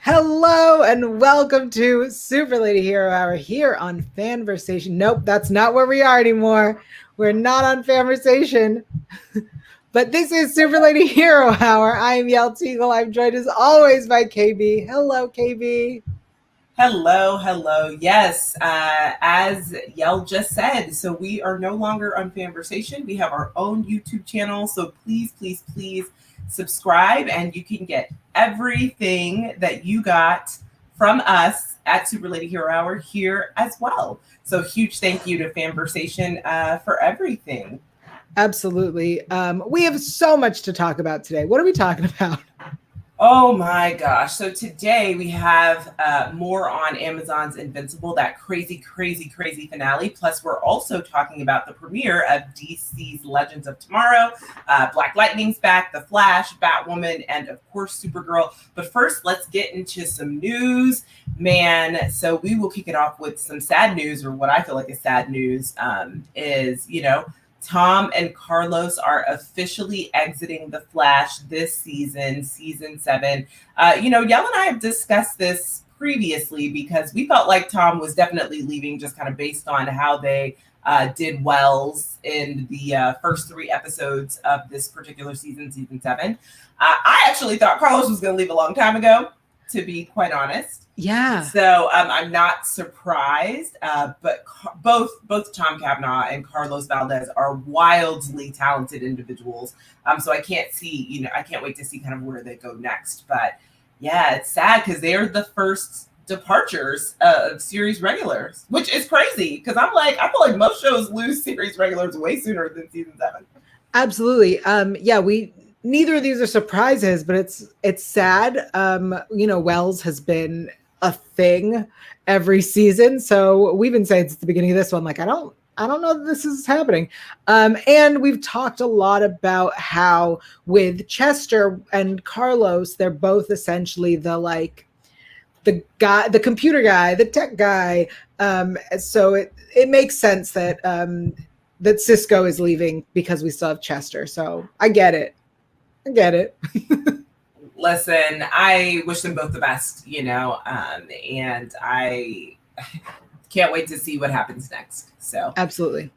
Hello and welcome to Super Lady Hero Hour here on Fanversation. Nope, that's not where we are anymore. We're not on Fanversation. But this is Super Lady Hero Hour. I am Yael Teagle. I'm joined as always by KB. Hello, KB. Hello. Yes, as Yael just said, so we are no longer on Fanversation. We have our own YouTube channel. So please subscribe, and you can get everything that you got from us at Super Lady Hero Hour here as well. So huge thank you to Fanversation for everything. Absolutely. We have so much to talk about today. What are we talking about? Oh my gosh. So today we have more on Amazon's Invincible, that crazy finale. Plus, we're also talking about the premiere of DC's Legends of Tomorrow. Black Lightning's back, The Flash, Batwoman, and of course, Supergirl. But first, let's get into some news, man. So we will kick it off with some sad news, or what I feel like is sad news, Tom and Carlos are officially exiting The Flash this season 7. Yael and I have discussed this previously because we felt like Tom was definitely leaving just kind of based on how they did Wells in the first 3 episodes of this particular season 7. I actually thought Carlos was going to leave a long time ago, to be quite honest. Yeah. So I'm not surprised, but both Tom Cavanaugh and Carlos Valdez are wildly talented individuals. So I can't wait to see kind of where they go next. But yeah, it's sad because they're the first departures of series regulars, which is crazy because I feel like most shows lose series regulars way sooner than season 7. Absolutely. Neither of these are surprises, but it's sad. Wells has been a thing every season, so we've been saying since the beginning of this one, like I don't know that this is happening. And we've talked a lot about how with Chester and Carlos, they're both essentially the guy, the computer guy, the tech guy. So it makes sense that that Cisco is leaving because we still have Chester. So I get it. Listen, I wish them both the best, and I can't wait to see what happens next. So absolutely.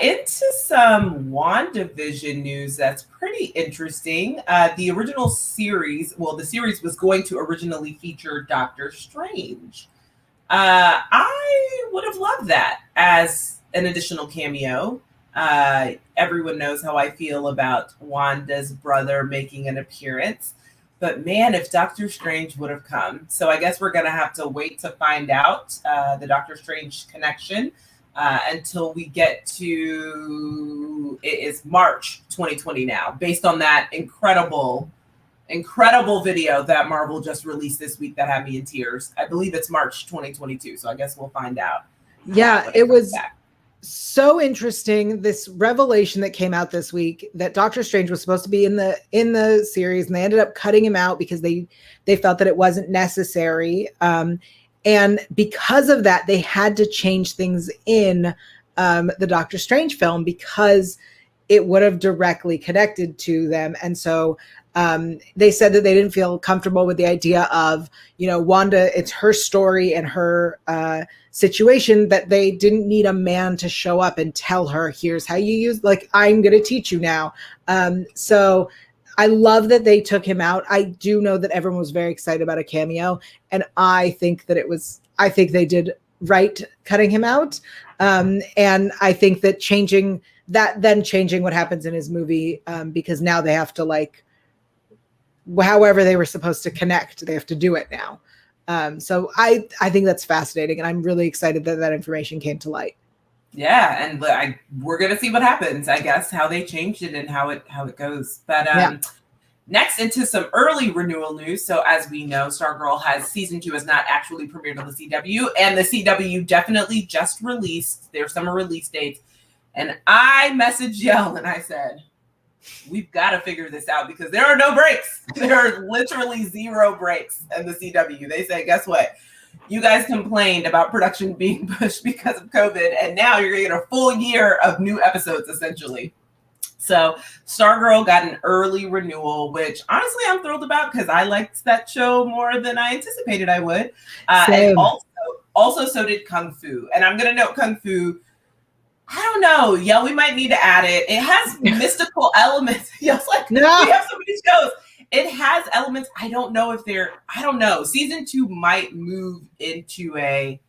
Into some WandaVision news that's pretty interesting. The original series, the series was going to originally feature Doctor Strange. I would have loved that as an additional cameo. Everyone knows how I feel about Wanda's brother making an appearance. But man, if Doctor Strange would have come. So I guess we're going to have to wait to find out the Doctor Strange connection until we get to, it is March 2020 now, based on that incredible video that Marvel just released this week that had me in tears. I believe it's March 2022. So I guess we'll find out. Yeah, it was back. So interesting, this revelation that came out this week that Doctor Strange was supposed to be in the series, and they ended up cutting him out because they felt that it wasn't necessary, and because of that they had to change things in the Doctor Strange film because it would have directly connected to them. And so they said that they didn't feel comfortable with the idea of, Wanda, it's her story and her situation, that they didn't need a man to show up and tell her, here's how you use, I'm going to teach you now. So I love that they took him out. I do know that everyone was very excited about a cameo, and I think they did right cutting him out. And I think that changing what happens in his movie, because now they have to however they were supposed to connect, they have to do it now. So I think that's fascinating, and I'm really excited that information came to light. Yeah, and we're gonna see what happens. I guess how they changed it and how it goes. But Next, into some early renewal news. So as we know, Stargirl season 2 has not actually premiered on the CW, and the CW definitely just released their summer release dates. And I messaged Yael and I said, we've got to figure this out because there are no breaks. There are literally 0 breaks in the CW. They say, guess what? You guys complained about production being pushed because of COVID, and now you're going to get a full year of new episodes, essentially. So Stargirl got an early renewal, which honestly I'm thrilled about because I liked that show more than I anticipated I would. And also so did Kung Fu. And I'm going to note Kung Fu. I don't know. Yeah, we might need to add it. It has mystical elements. Yeah, it's like, no. We have so many shows. It has elements. I don't know. Season 2 might move into a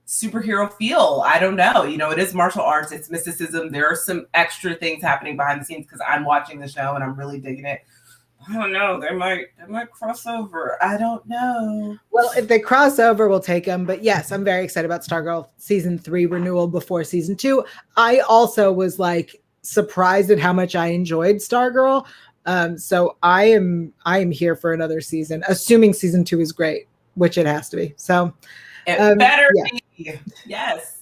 superhero feel. I don't know. It is martial arts. It's mysticism. There are some extra things happening behind the scenes because I'm watching the show and I'm really digging it. I don't know. They might cross over. I don't know. Well, if they cross over, we'll take them. But yes, I'm very excited about Stargirl season 3 renewal before season 2. I also was surprised at how much I enjoyed Stargirl. So I am here for another season, assuming season 2 is great, which it has to be. So it better be. Yes.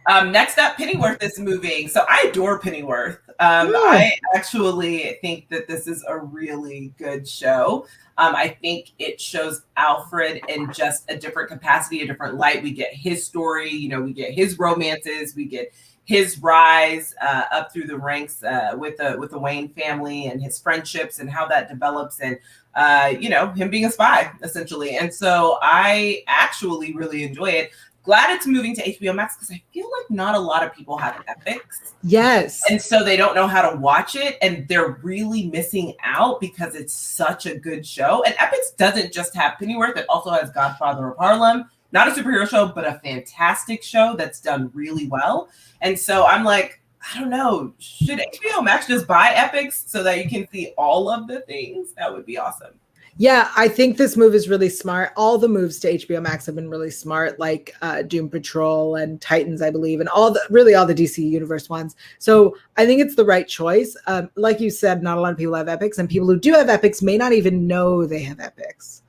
Next up, Pennyworth is moving. So I adore Pennyworth. I actually think that this is a really good show. I think it shows Alfred in just a different capacity, a different light. We get his story, we get his romances, we get his rise up through the ranks with the Wayne family and his friendships and how that develops, and him being a spy essentially. And so I actually really enjoy it. Glad it's moving to HBO Max because I feel like not a lot of people have Epix. Yes. And so they don't know how to watch it, and they're really missing out because it's such a good show. And Epix doesn't just have Pennyworth, it also has Godfather of Harlem. Not a superhero show, but a fantastic show that's done really well. And so I'm like, I don't know, should HBO Max just buy Epix so that you can see all of the things? That would be awesome. Yeah, I think this move is really smart. All the moves to HBO Max have been really smart, like Doom Patrol and Titans, I believe, and all the DC Universe ones. So I think it's the right choice. Like you said, not a lot of people have Epix, and people who do have Epix may not even know they have Epix.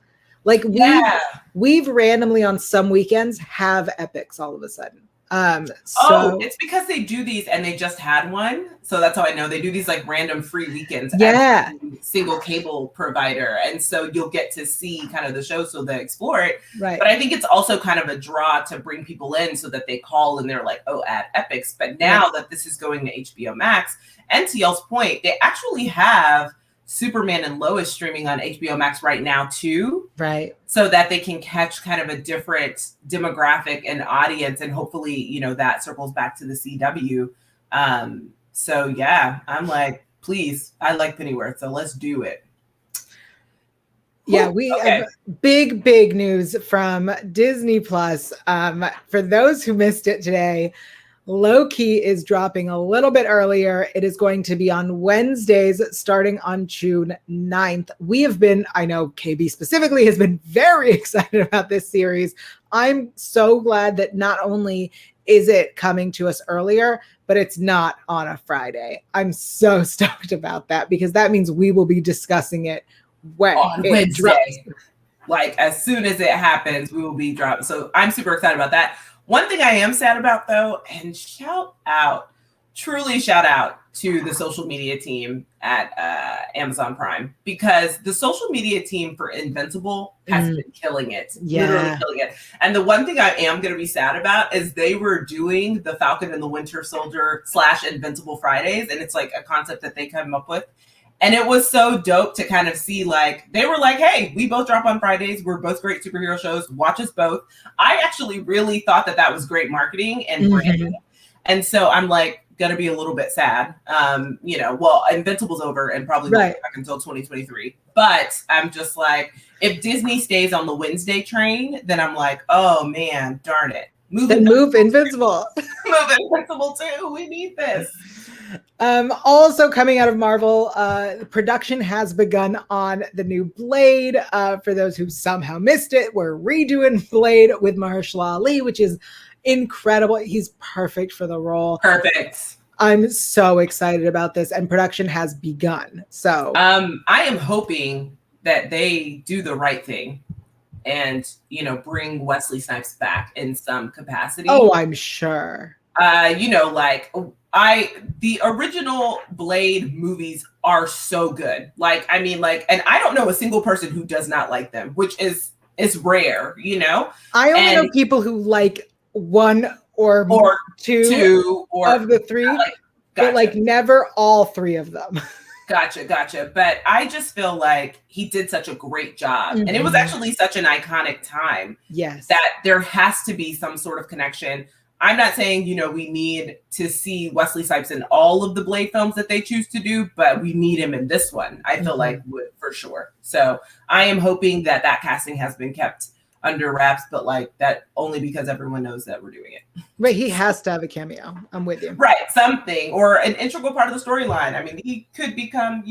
We've randomly on some weekends have Epix all of a sudden. It's because they do these and they just had one. So that's how I know they do these random free weekends. Yeah. Single cable provider. And so you'll get to see kind of the show so they explore it. Right. But I think it's also kind of a draw to bring people in so that they call and they're like, oh, add Epix. But now that this is going to HBO Max, and to Yael's point, they actually have Superman and Lois streaming on HBO Max right now too. Right. So that they can catch kind of a different demographic and audience, and hopefully, that circles back to the CW. So yeah, I'm like, please, I like Pennyworth, so let's do it. Yeah, we have big news from Disney Plus. For those who missed it today, Loki is dropping a little bit earlier. It is going to be on Wednesdays starting on June 9th. I know KB specifically has been very excited about this series. I'm so glad that not only is it coming to us earlier, but it's not on a Friday. I'm so stoked about that because that means we will be discussing it when it drops. As soon as it happens, we will be dropping. So I'm super excited about that. One thing I am sad about, though, and truly shout out to the social media team at Amazon Prime, because the social media team for Invincible has been killing it. Yeah. Literally killing it. And the one thing I am going to be sad about is they were doing the Falcon and the Winter Soldier / Invincible Fridays, and it's a concept that they came up with. And it was so dope to kind of see, they were like, hey, we both drop on Fridays. We're both great superhero shows. Watch us both. I actually really thought that was great marketing and branding. And so I'm going to be a little bit sad. Invincible's over and probably won't be back until 2023. But I'm just if Disney stays on the Wednesday train, then I'm oh man, darn it. Move Invincible. Move Invincible too. We need this. Also coming out of Marvel, production has begun on the new Blade. For those who somehow missed it, we're redoing Blade with Mahershala Ali, which is incredible. He's perfect for the role. Perfect. I'm so excited about this, and production has begun. So I am hoping that they do the right thing and bring Wesley Snipes back in some capacity. Oh, I'm sure. The original Blade movies are so good. And I don't know a single person who does not like them, which is rare, I only know people who like one or two of the three. But like never all three of them. Gotcha. But I just feel like he did such a great job. And it was actually such an iconic time. Yes. That there has to be some sort of connection. I'm not saying, we need to see Wesley Snipes in all of the Blade films that they choose to do, but we need him in this one. I feel like would for sure. So I am hoping that casting has been kept under wraps, but like that only because everyone knows that we're doing it. Right. He has to have a cameo. I'm with you. Right. Something or an integral part of the storyline. I mean, he could become,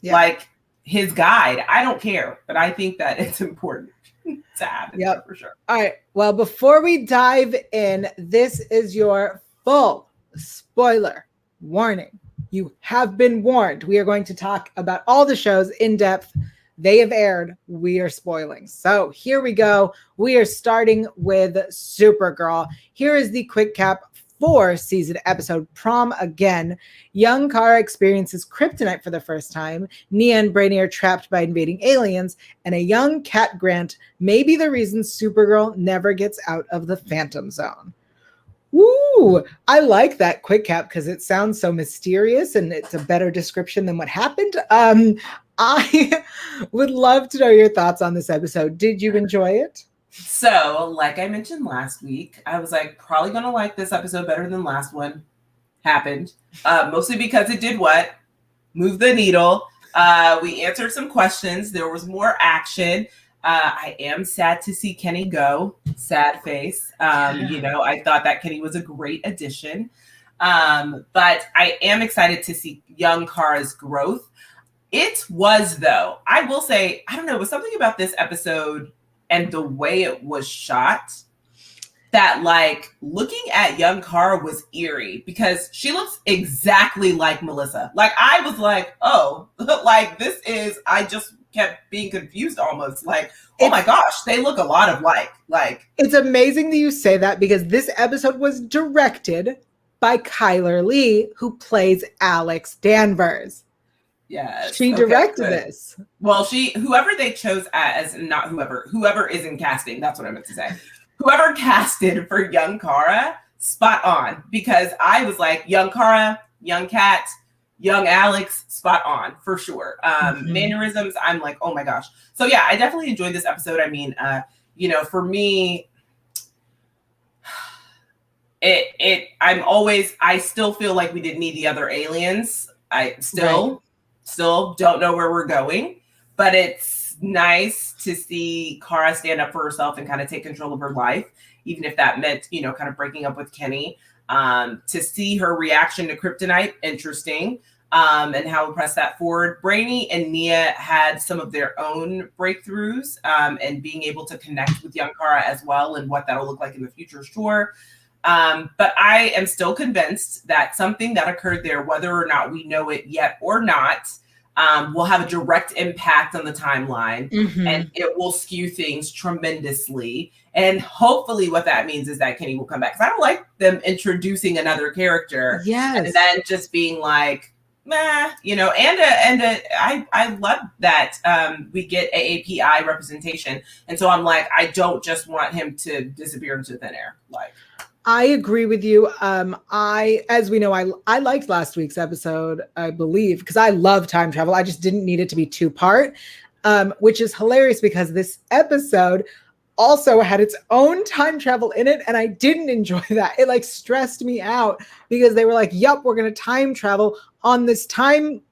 like his guide. I don't care, but I think that it's important to have it for sure. All right. Well, before we dive in, this is your full spoiler warning. You have been warned. We are going to talk about all the shows in depth. They have aired. We are spoiling. So here we go. We are starting with Supergirl. Here is the quick cap for season episode Prom Again. Young Kara experiences kryptonite for the first time. Nia and Brainy are trapped by invading aliens. And a young Cat Grant may be the reason Supergirl never gets out of the Phantom Zone. Woo! I like that quick cap because it sounds so mysterious and it's a better description than what happened. I would love to know your thoughts on this episode. Did you enjoy it? So, like I mentioned last week, I was like probably going to like this episode better than last one. Happened. Mostly because it did what? Move the needle. We answered some questions. There was more action. I am sad to see Kenny go. Sad face. I thought that Kenny was a great addition. But I am excited to see young Kara's growth. It was, though, I will say, I don't know, it was something about this episode and the way it was shot that, like, looking at young Kara was eerie because she looks exactly like Melissa. Like, I was like, oh, like, this is, I just kept being confused almost. Like, oh my gosh, they look a lot alike. Like, it's amazing that you say that because this episode was directed by Kyler Lee, who plays Alex Danvers. Yes. She directed this. Well, whoever they chose as, not whoever is in casting, that's what I meant to say. Whoever casted for young Kara, spot on. Because I was like, young Kara, young Kat, young Alex, spot on, for sure. Mannerisms, I'm like, oh my gosh. So yeah, I definitely enjoyed this episode. I mean, for me, I still feel like we didn't need the other aliens. I still don't know where we're going, but it's nice to see Kara stand up for herself and kind of take control of her life, even if that meant, kind of breaking up with Kenny. To see her reaction to kryptonite, interesting, and how we press that forward. Brainy and Nia had some of their own breakthroughs, and being able to connect with young Kara as well and what that'll look like in the future, sure. But I am still convinced that something that occurred there, whether or not we know it yet or not, will have a direct impact on the timeline, and it will skew things tremendously. And hopefully what that means is that Kenny will come back. Because I don't like them introducing another character and then just being like, meh, I love that we get AAPI representation. And so I'm like, I don't just want him to disappear into thin air. Like, I agree with you. As we know, I liked last week's episode, I believe, because I love time travel. I just didn't need it to be 2-part, which is hilarious because this episode also had its own time travel in it, and I didn't enjoy that. It like stressed me out because they were like, "Yup, we're gonna time travel on this timeline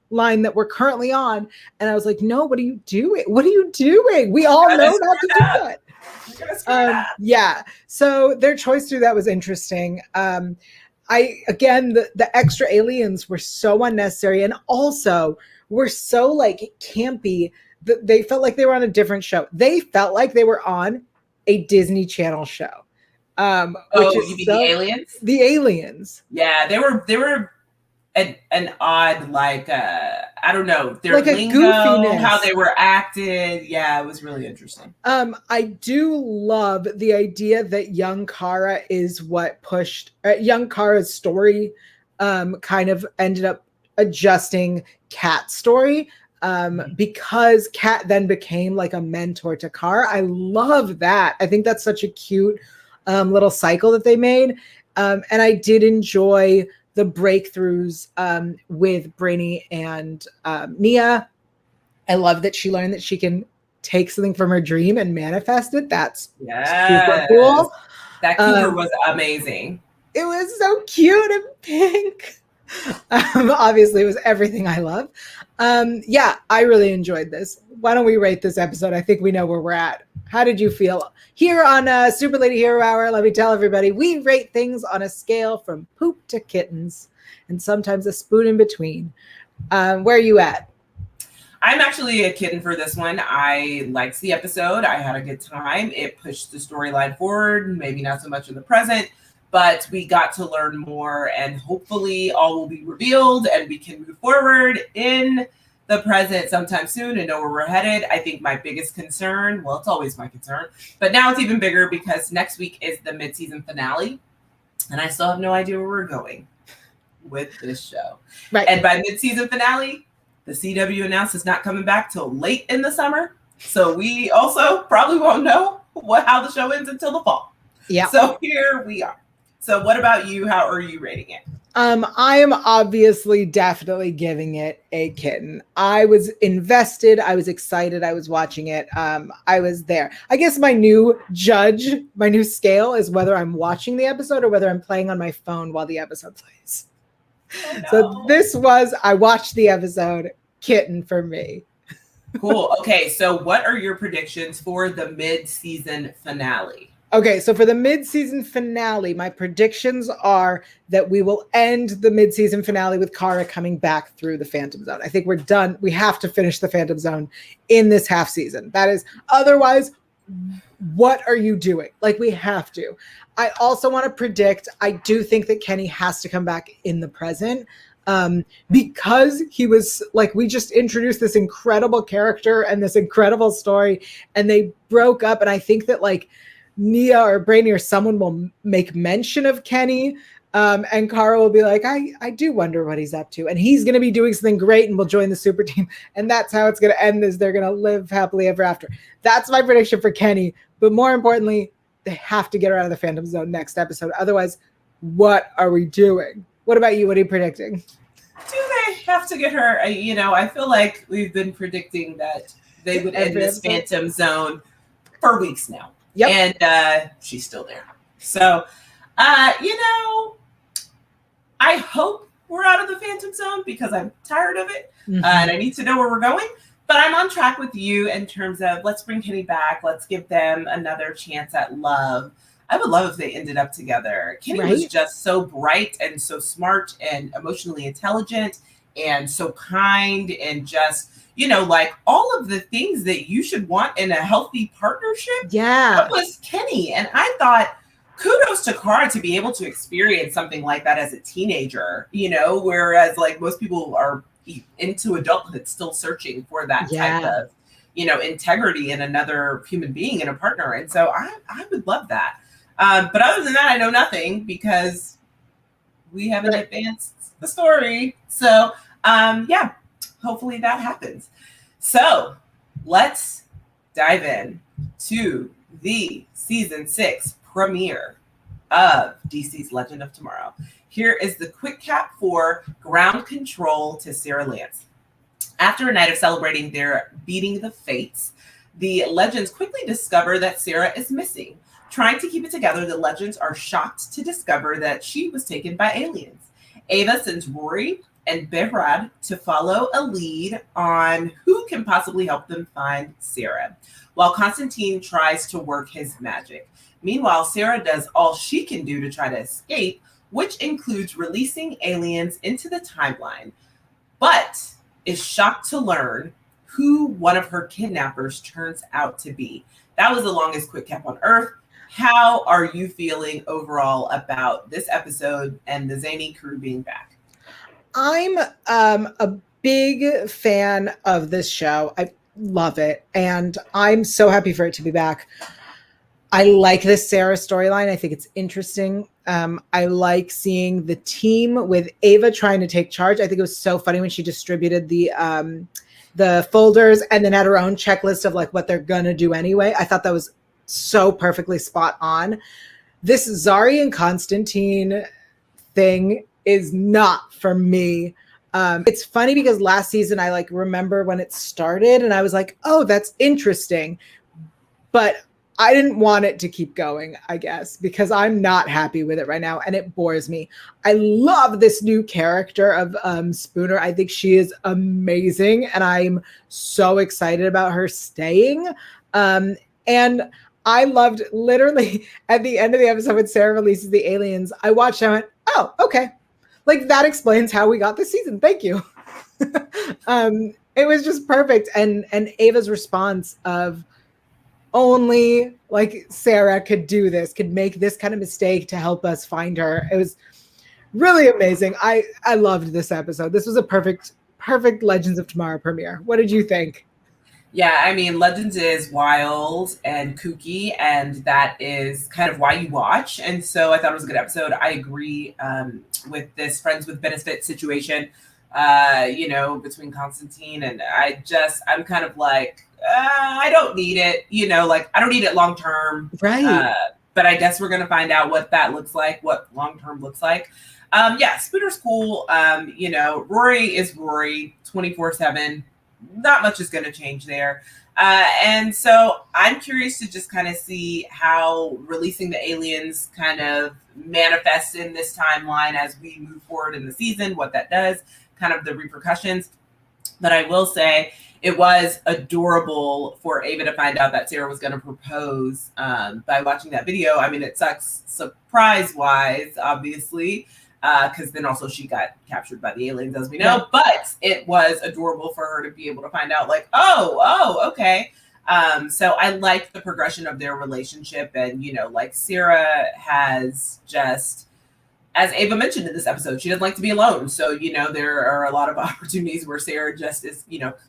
that we're currently on," and I was like, "No, what are you doing? What are you doing? We all know not to do that." Yeah. So their choice through that was interesting. The extra aliens were so unnecessary and also were so like campy that they felt like they were on a different show. They felt like they were on a Disney Channel show. You mean the aliens? The aliens. Yeah, they were an odd, like, I don't know, their like lingo, how they were acted. Yeah, it was really interesting. I do love the idea that young Kara is what pushed young Kara's story kind of ended up adjusting Kat's story because Kat then became like a mentor to Kara. I love that. I think that's such a cute little cycle that they made. And I did enjoy the breakthroughs with Brainy and Nia. I love that she learned that she can take something from her dream and manifest it. That's super cool. That cougar was amazing. It was so cute and pink. Obviously, it was everything I love. Yeah, I really enjoyed this. Why don't we rate this episode? I think we know where we're at. How did you feel? Here on Super Lady Hero Hour, let me tell everybody, we rate things on a scale from poop to kittens, and sometimes a spoon in between. Where are you at? I'm actually a kitten for this one. I liked the episode. I had a good time. It pushed the storyline forward, maybe not so much in the present, but we got to learn more, and hopefully all will be revealed and we can move forward in the present sometime soon and know where we're headed. I think my biggest concern, well, it's always my concern, but now it's even bigger because next week is the mid-season finale, and I still have no idea where we're going with this show. Right. And by mid-season finale, the CW announced it's not coming back till late in the summer, so we also probably won't know how the show ends until the fall. Yeah. So here we are. So what about you? How are you rating it? I am obviously definitely giving it a kitten. I was invested. I was excited. I was watching it. I was there. I guess my new scale is whether I'm watching the episode or whether I'm playing on my phone while the episode plays. Oh, no. So this was, I watched the episode, kitten for me. Cool. Okay. So what are your predictions for the mid-season finale? Okay, so for the mid-season finale, my predictions are that we will end the mid-season finale with Kara coming back through the Phantom Zone. I think we're done. We have to finish the Phantom Zone in this half season. That is, otherwise, what are you doing? Like, we have to. I also want to predict, I do think that Kenny has to come back in the present. Because he was like, we just introduced this incredible character and this incredible story, and they broke up. And I think that like Nia or Brainy or someone will make mention of Kenny, and Kara will be like, I do wonder what he's up to, and he's going to be doing something great and will join the super team, and that's how it's going to end, is they're going to live happily ever after. That's my prediction for Kenny, but more importantly, they have to get her out of the Phantom Zone next episode. Otherwise, what are we doing? What about you? What are you predicting? Do they have to get her? I feel like we've been predicting that they would end this Phantom Zone for weeks now. Yep. And she's still there. So, I hope we're out of the Phantom Zone because I'm tired of it. And I need to know where we're going. But I'm on track with you in terms of let's bring Kenny back. Let's give them another chance at love. I would love if they ended up together. Kenny was just so bright and so smart and emotionally intelligent and so kind and just, like all of the things that you should want in a healthy partnership. Yeah. That was Kenny. And I thought, kudos to Kara to be able to experience something like that as a teenager, whereas like most people are into adulthood still searching for that type of, integrity in another human being and a partner. And so I would love that. But other than that, I know nothing because we haven't advanced the story. So, hopefully that happens. So let's dive in to the season 6 premiere of DC's Legend of Tomorrow. Here is the quick cap for ground control to Sarah Lance. After a night of celebrating their beating the fates, the Legends quickly discover that Sarah is missing. Trying to keep it together, the Legends are shocked to discover that she was taken by aliens. Ava sends Rory and Behrad to follow a lead on who can possibly help them find Sarah, while Constantine tries to work his magic. Meanwhile, Sarah does all she can do to try to escape, which includes releasing aliens into the timeline, but is shocked to learn who one of her kidnappers turns out to be. That was the longest quick cap on Earth. How are you feeling overall about this episode and the zany crew being back? I'm a big fan of this show. I love it. And I'm so happy for it to be back. I like this Sarah storyline. I think it's interesting. I like seeing the team with Ava trying to take charge. I think it was so funny when she distributed the folders and then had her own checklist of like what they're going to do anyway. I thought that was so perfectly spot on. This Zari and Constantine thing is not for me. It's funny because last season I like remember when it started and I was like, oh, that's interesting. But I didn't want it to keep going, I guess, because I'm not happy with it right now and it bores me. I love this new character of Spooner. I think she is amazing and I'm so excited about her staying. And I loved literally at the end of the episode when Sarah releases the aliens, I watched and I went, oh, okay. Like that explains how we got this season. Thank you. It was just perfect. And Ava's response of only like Sarah could do this, could make this kind of mistake to help us find her. It was really amazing. I loved this episode. This was a perfect Legends of Tomorrow premiere. What did you think? Yeah, I mean, Legends is wild and kooky, and that is kind of why you watch. And so I thought it was a good episode. I agree with this friends with benefit situation, between Constantine and I'm kind of like, I don't need it, I don't need it long term. Right. But I guess we're going to find out what that looks like, what long term looks like. Spooner's cool. Rory is Rory 24/7. Not much is going to change there. And so I'm curious to just kind of see how releasing the aliens kind of manifests in this timeline as we move forward in the season, what that does, kind of the repercussions. But I will say it was adorable for Ava to find out that Sarah was going to propose by watching that video. I mean, it sucks surprise-wise, obviously, because then also she got captured by the aliens, as we know. Yeah. But it was adorable for her to be able to find out, like, oh, okay. So I like the progression of their relationship. And, Sarah has just, as Ava mentioned in this episode, she doesn't like to be alone. So, there are a lot of opportunities where Sarah just is,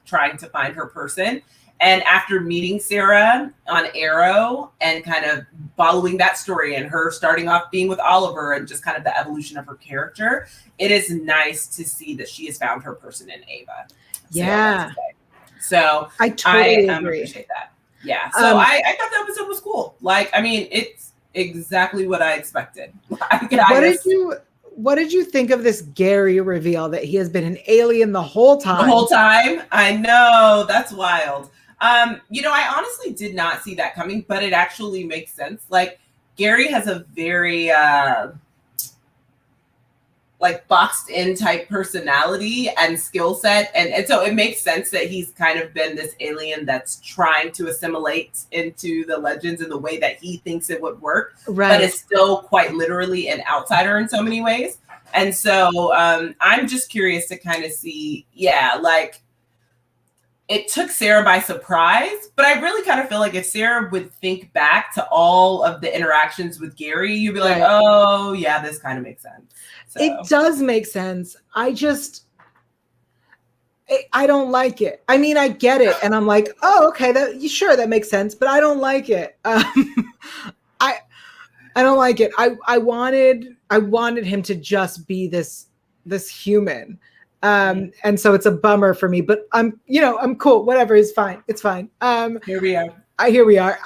trying to find her person. And after meeting Sarah on Arrow and kind of following that story and her starting off being with Oliver and just kind of the evolution of her character, it is nice to see that she has found her person in Ava. Yeah. So I totally agree. Appreciate that. Yeah. So I thought that episode was cool. Like, I mean, it's exactly what I expected. What did you think of this Gary reveal that he has been an alien the whole time? The whole time? I know. That's wild. I honestly did not see that coming, but it actually makes sense. Like, Gary has a very boxed in type personality and skill set. And so it makes sense that he's kind of been this alien that's trying to assimilate into the Legends in the way that he thinks it would work, right? But is still quite literally an outsider in so many ways. And so I'm just curious to kind of see, it took Sarah by surprise, but I really kind of feel like if Sarah would think back to all of the interactions with Gary, you'd be like, oh, yeah, this kind of makes sense. So. It does make sense. I don't like it. I mean, I get it. And I'm like, oh, okay, that makes sense, but I don't like it. I don't like it. I wanted him to just be this human. And so it's a bummer for me, but I'm cool. Whatever is fine. It's fine. Here we are. Here we are.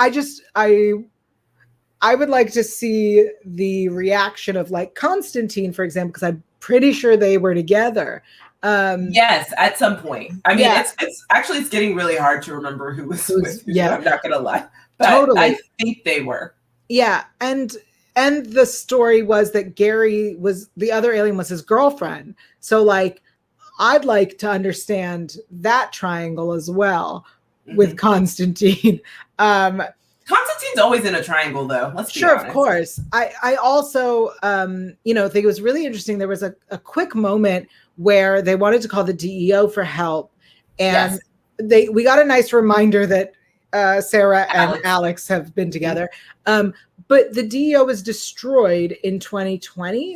I would like to see the reaction of like Constantine, for example, because I'm pretty sure they were together. Yes, at some point. I mean, it's getting really hard to remember who was with who. Yeah. I'm not gonna lie. But totally. I think they were. Yeah, and the story was that Gary was the other alien was his girlfriend. So like I'd like to understand that triangle as well with Constantine. Constantine's always in a triangle, though. Let's be honest. Of course. I also, think it was really interesting. There was a quick moment where they wanted to call the DEO for help, and we got a nice reminder that Sarah and Alex have been together. But the DEO was destroyed in 2020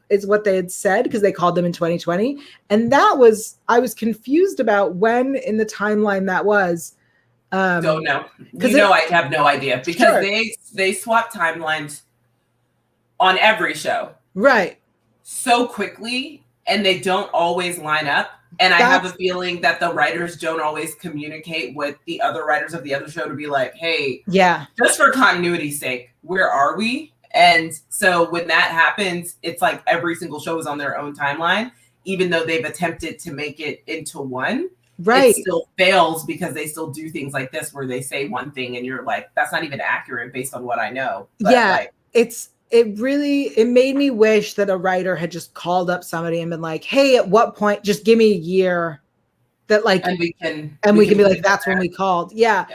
is what they had said, because they called them in 2020. And I was confused about when in the timeline that was. Don't know. I have no idea, because they swap timelines on every show. Right. So quickly, and they don't always line up. And I have a feeling that the writers don't always communicate with the other writers of the other show to be like, hey, just for continuity's sake, where are we? And so when that happens, it's like every single show is on their own timeline, even though they've attempted to make it into one. Right. It still fails because they still do things like this where they say one thing and you're like, that's not even accurate based on what I know. But like, it made me wish that a writer had just called up somebody and been like, hey, at what point, just give me a year that like, and we can be like, that's when we called. Yeah.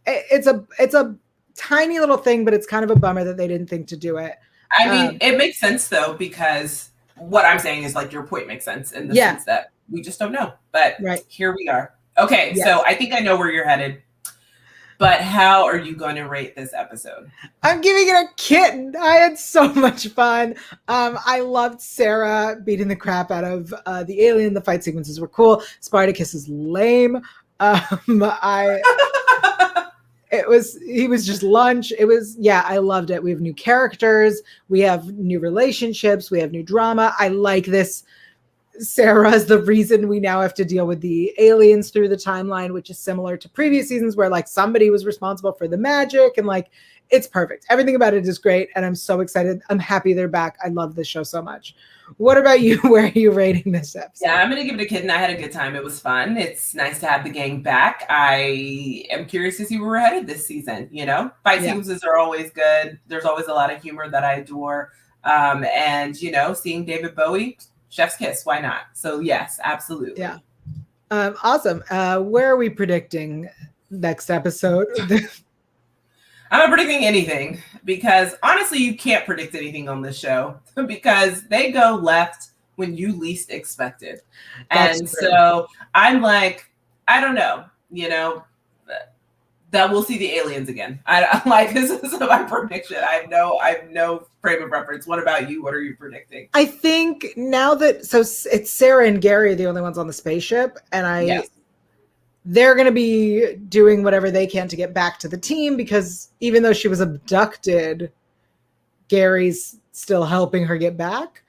It's a tiny little thing, but it's kind of a bummer that they didn't think to do it. I mean, it makes sense though, because what I'm saying is like your point makes sense in the sense that we just don't know, but here we are. Okay. So I think I know where you're headed, but how are you going to rate this episode? I'm giving it a kitten. I had so much fun. I loved Sarah beating the crap out of the alien. The fight sequences were cool. Spartacus is lame. He was just lunch. I loved it. We have new characters. We have new relationships. We have new drama. I like this. Sarah's the reason we now have to deal with the aliens through the timeline, which is similar to previous seasons where like somebody was responsible for the magic, and like it's perfect. Everything about it is great, and I'm so excited. I'm happy they're back. I love this show so much. What about you? Where are you rating this episode? Yeah, I'm going to give it a kitten. I had a good time. It was fun. It's nice to have the gang back. I am curious to see where we're headed this season. You know, fight sequences are always good. There's always a lot of humor that I adore. And, you know, seeing David Bowie, chef's kiss. Why not? So, yes, absolutely. Yeah. Awesome. Where are we predicting next episode? I'm not predicting anything because honestly, you can't predict anything on this show because they go left when you least expect it. And so I'm like, I don't know, you know, that we'll see the aliens again. I'm like, this is my prediction. I have no frame of reference. What about you? What are you predicting? I think now that, so it's Sarah and Gary are the only ones on the spaceship, and they're going to be doing whatever they can to get back to the team, because even though she was abducted, Gary's still helping her get back,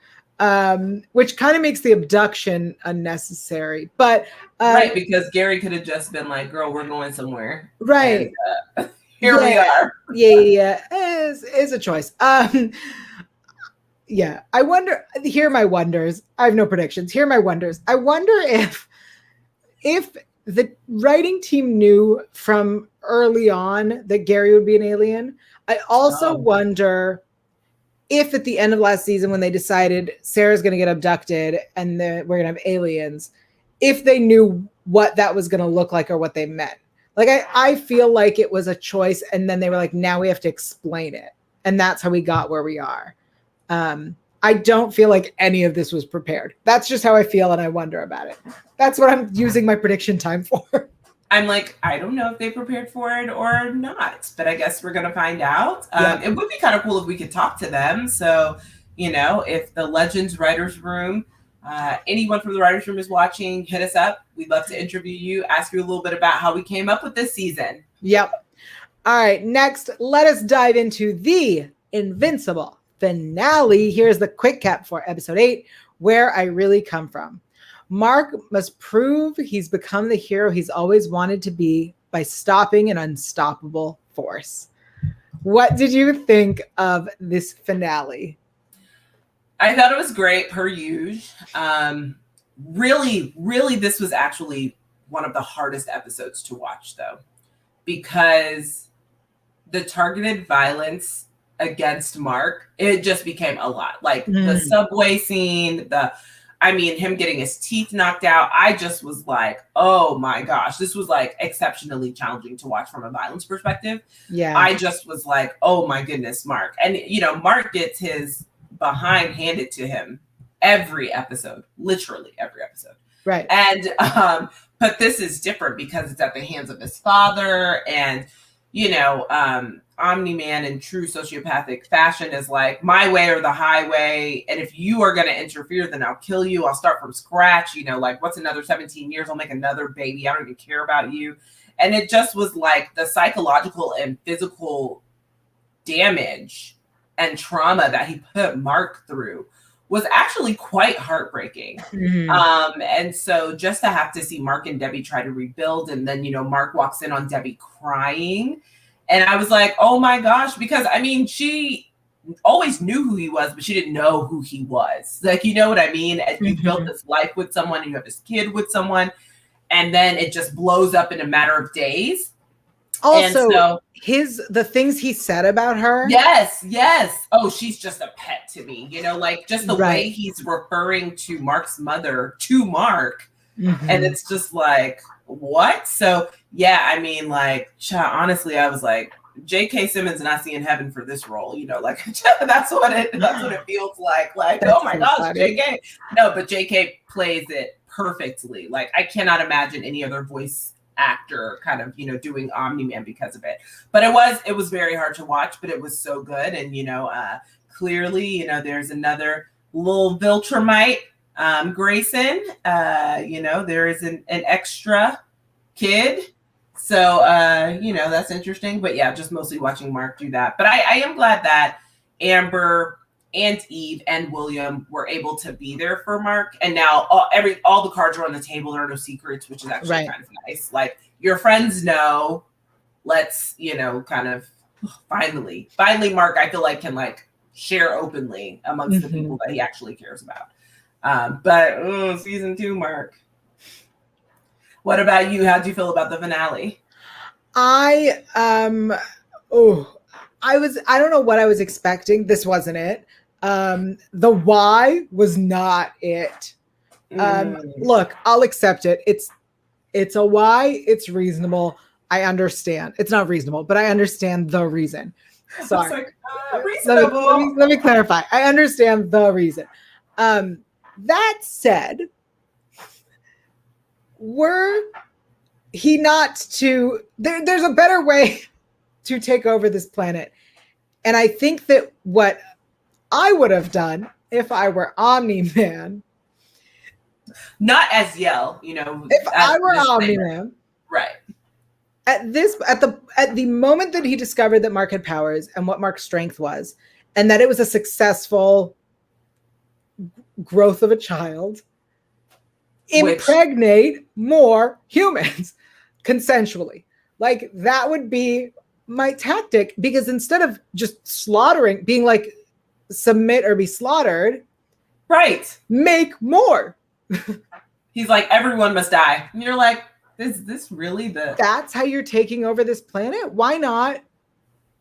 which kind of makes the abduction unnecessary. But right, because Gary could have just been like, girl, we're going somewhere. Right. And, here we are. Yeah. Is a choice. Yeah. I wonder, here are my wonders. I have no predictions. Here are my wonders. I wonder if the writing team knew from early on that Gary would be an alien. I also wonder if at the end of last season, when they decided Sarah's going to get abducted and we're going to have aliens, if they knew what that was going to look like or what they meant. Like, I feel like it was a choice, and then they were like, now we have to explain it. And that's how we got where we are. I don't feel like any of this was prepared. That's just how I feel, and I wonder about it. That's what I'm using my prediction time for. I'm like, I don't know if they prepared for it or not, but I guess we're going to find out. It would be kind of cool if we could talk to them. So, you know, if the Legends Writers Room, anyone from the Writers Room is watching, hit us up. We'd love to interview you, ask you a little bit about how we came up with this season. Yep. All right, next, let us dive into the Invincible finale. Here's the quick cap for episode 8, Where I Really Come From. Mark must prove he's become the hero he's always wanted to be by stopping an unstoppable force. What did you think of this finale? I thought it was great, per usual. Really, this was actually one of the hardest episodes to watch, though, because the targeted violence against Mark, it just became a lot. Like the subway scene, him getting his teeth knocked out. I just was like, oh my gosh, this was like exceptionally challenging to watch from a violence perspective. Yeah. I just was like, oh my goodness, Mark. And, you know, Mark gets his behind handed to him every episode, literally every episode. Right. And, but this is different because it's at the hands of his father, and, you know, Omni-Man in true sociopathic fashion is like, my way or the highway. And if you are going to interfere, then I'll kill you. I'll start from scratch. You know, like, what's another 17 years? I'll make another baby. I don't even care about you. And it just was like the psychological and physical damage and trauma that he put Mark through was actually quite heartbreaking. And so just to have to see Mark and Debbie try to rebuild, and then, you know, Mark walks in on Debbie crying. And I was like, oh my gosh, because I mean, she always knew who he was, but she didn't know who he was. Like, you know what I mean? And you built this life with someone, and you have this kid with someone, and then it just blows up in a matter of days. Also, the things he said about her. Yes. Oh, she's just a pet to me. You know, like just the way he's referring to Mark's mother to Mark. And it's just like, what? So, yeah, I mean, like, honestly, I was like, J.K. Simmons not seeing heaven for this role, you know, like that's what it feels like. Like, that's, oh my gosh, J.K. No, but J.K. plays it perfectly. Like, I cannot imagine any other voice actor kind of, you know, doing Omni-Man because of it. But it was very hard to watch, but it was so good. And, you know, clearly, you know, there's another little Viltrumite, Grayson. You know, there is an extra kid. So, you know, that's interesting. But yeah, just mostly watching Mark do that. But I am glad that Amber and Eve and William were able to be there for Mark. And now all the cards are on the table. There are no secrets, which is actually kind of nice. Like, your friends know. Let's, you know, kind of finally Mark, I feel like, can like share openly amongst the people that he actually cares about. But season 2, Mark. What about you? How'd you feel about the finale? I don't know what I was expecting. This wasn't it. The why was not it. Look, I'll accept it. It's a why. It's reasonable. I understand. It's not reasonable, but I understand the reason. Sorry. Reasonable. Let me clarify. I understand the reason. That said, there's a better way to take over this planet. And I think that what I would have done if I were Omni-Man. Not as Yael, you know. If I were Omni-Man. Right. At the moment that he discovered that Mark had powers and what Mark's strength was, and that it was a successful growth of a child, impregnate more humans consensually. Like, that would be my tactic, because instead of just slaughtering, being like, submit or be slaughtered, right, make more. He's like, everyone must die. And you're like, is this really that's how you're taking over this planet? Why not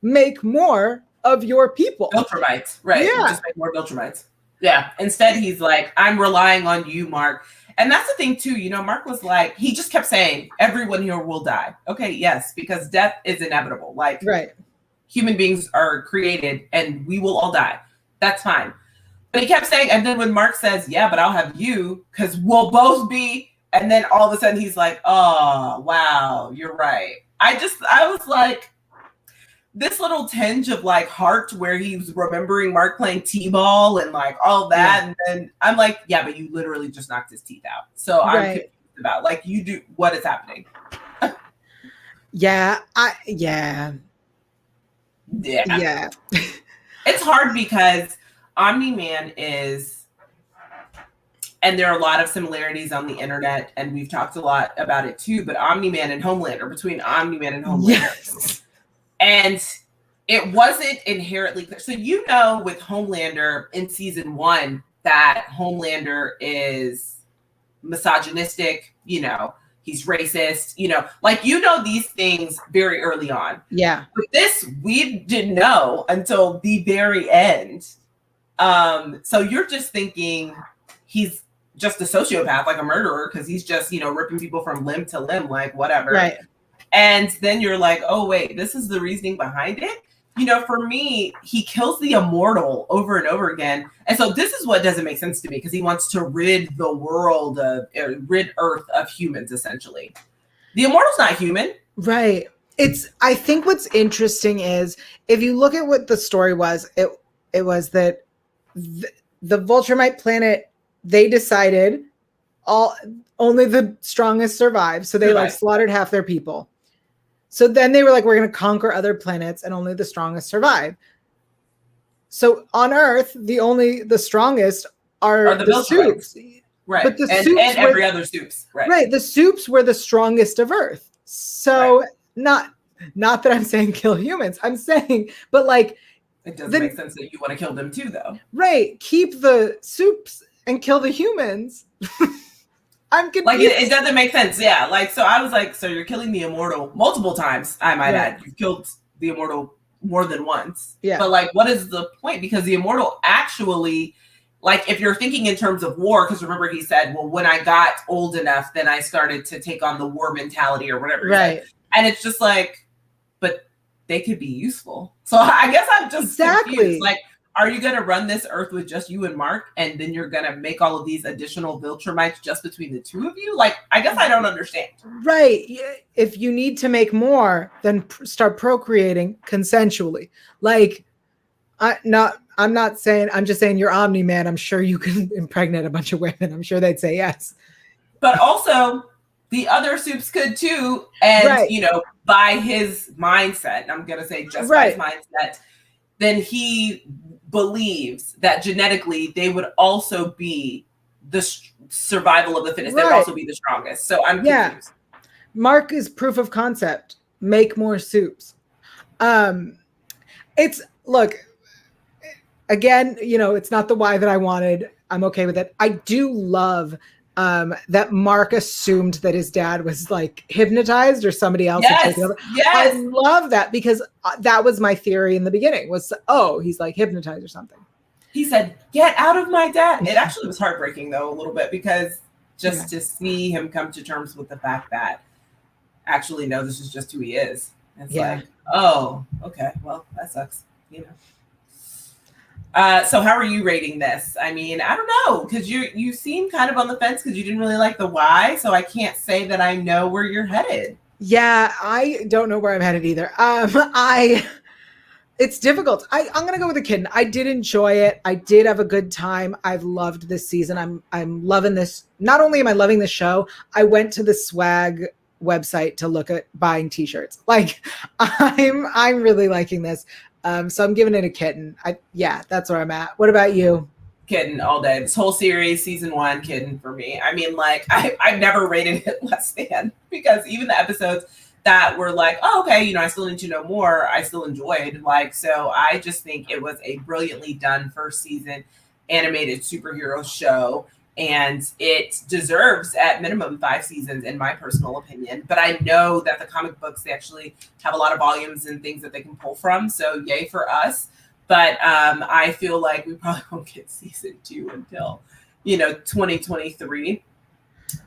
make more of your people? Viltrumites, right? Yeah. Just make more Viltrumites. Yeah. Instead, he's like, I'm relying on you, Mark. And that's the thing too, you know, Mark was like, he just kept saying, everyone here will die. Okay, yes, because death is inevitable. Like, human beings are created and we will all die. That's fine. But he kept saying, and then when Mark says, yeah, but I'll have you, because we'll both be, and then all of a sudden he's like, oh, wow, you're right. I was like, this little tinge of like heart where he was remembering Mark playing t-ball and like all that. Yeah. And then I'm like, yeah, but you literally just knocked his teeth out. So I'm confused about, like, you do, what is happening? Yeah. It's hard because Omni-Man is, and there are a lot of similarities on the internet, and we've talked a lot about it too, but Omni-Man and Homelander, between Omni-Man and Homelander. Yes. And it wasn't inherently clear. So, you know, with Homelander in season 1, that Homelander is misogynistic, you know, he's racist, you know, like, you know, these things very early on. Yeah. But this, we didn't know until the very end. So you're just thinking he's just a sociopath, like a murderer, because he's just, you know, ripping people from limb to limb, like whatever. Right. And then you're like, oh, wait, this is the reasoning behind it. You know, for me, he kills the immortal over and over again. And so this is what doesn't make sense to me, because he wants to rid the world rid Earth of humans, essentially. The immortal's not human. Right. I think what's interesting is, if you look at what the story was, it was that the Viltrumite planet, they decided only the strongest survive. So they like slaughtered half their people. So then they were like, we're going to conquer other planets and only the strongest survive. So on Earth, the strongest are the soups. Right. But the soups and every other soups. Right. Right. The soups were the strongest of Earth. So not that I'm saying kill humans. I'm saying, but like, It doesn't make sense that you want to kill them too, though. Right. Keep the soups and kill the humans. I'm confused. Like, it doesn't make sense. Yeah. Like, so I was like, so you're killing the immortal multiple times, I might add. You've killed the immortal more than once. Yeah. But, like, what is the point? Because the immortal actually, like, if you're thinking in terms of war, because remember he said, well, when I got old enough, then I started to take on the war mentality or whatever. Right. And it's just like, but they could be useful. So I guess I'm just confused. Like, are you going to run this earth with just you and Mark, and then you're going to make all of these additional Viltrumites just between the two of you? Like, I guess I don't understand. Right. If you need to make more, then start procreating consensually. Like, I'm not saying, I'm just saying you're Omni-Man. I'm sure you can impregnate a bunch of women. I'm sure they'd say yes. But also, the other soups could too. And, you know, by his mindset, I'm going to say just by his mindset, then he believes that genetically they would also be the survival of the fittest. They would also be the strongest. So I'm confused. Mark is proof of concept. Make more soups. Look, again, you know, it's not the why that I wanted. I'm okay with it. I do love that Mark assumed that his dad was like hypnotized or somebody else had taken over. I love that, because that was my theory in the beginning was, he's like hypnotized or something. He said, get out of my dad. It actually was heartbreaking though, a little bit, because just to see him come to terms with the fact that actually, no, this is just who he is. It's like, oh, okay, well, that sucks, you know. So how are you rating this? I mean, I don't know, because you seem kind of on the fence because you didn't really like the why. So I can't say that I know where you're headed. Yeah, I don't know where I'm headed either. It's difficult. I'm gonna go with a kitten. I did enjoy it. I did have a good time. I've loved this season. I'm loving this. Not only am I loving the show, I went to the swag website to look at buying t-shirts. Like, I'm really liking this. So I'm giving it a kitten. That's where I'm at. What about you? Kitten all day. This whole series, season 1, kitten for me. I mean, like, I've never rated it less than, because even the episodes that were like, oh, okay, you know, I still need to know more, I still enjoyed. Like, so I just think it was a brilliantly done first season animated superhero show. And it deserves at minimum 5 seasons, in my personal opinion. But I know that the comic books, they actually have a lot of volumes and things that they can pull from. So yay for us. But I feel like we probably won't get season 2 until, 2023.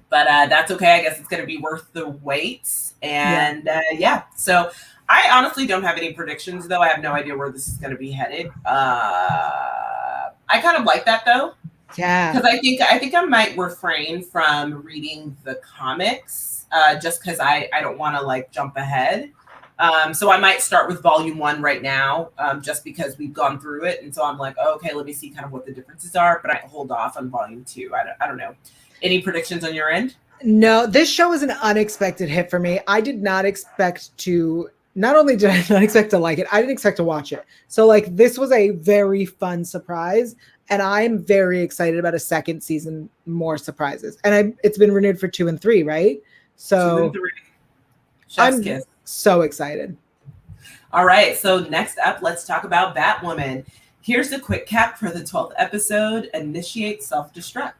But that's okay. I guess it's going to be worth the wait. And so I honestly don't have any predictions, though. I have no idea where this is going to be headed. I kind of like that, though. Yeah, because I think I might refrain from reading the comics just because I don't want to like jump ahead. So I might start with volume 1 right now, just because we've gone through it, and so I'm like, okay, let me see kind of what the differences are. But I hold off on volume 2. I don't know. Any predictions on your end? No, this show is an unexpected hit for me. I did not expect to. Not only did I not expect to like it, I didn't expect to watch it. So like, this was a very fun surprise. And I'm very excited about a second season, more surprises. And it's been renewed for 2 and 3, right? So 2 and 3. I'm so excited. All right. So next up, let's talk about Batwoman. Here's a quick cap for the 12th episode, Initiate Self-Destruct.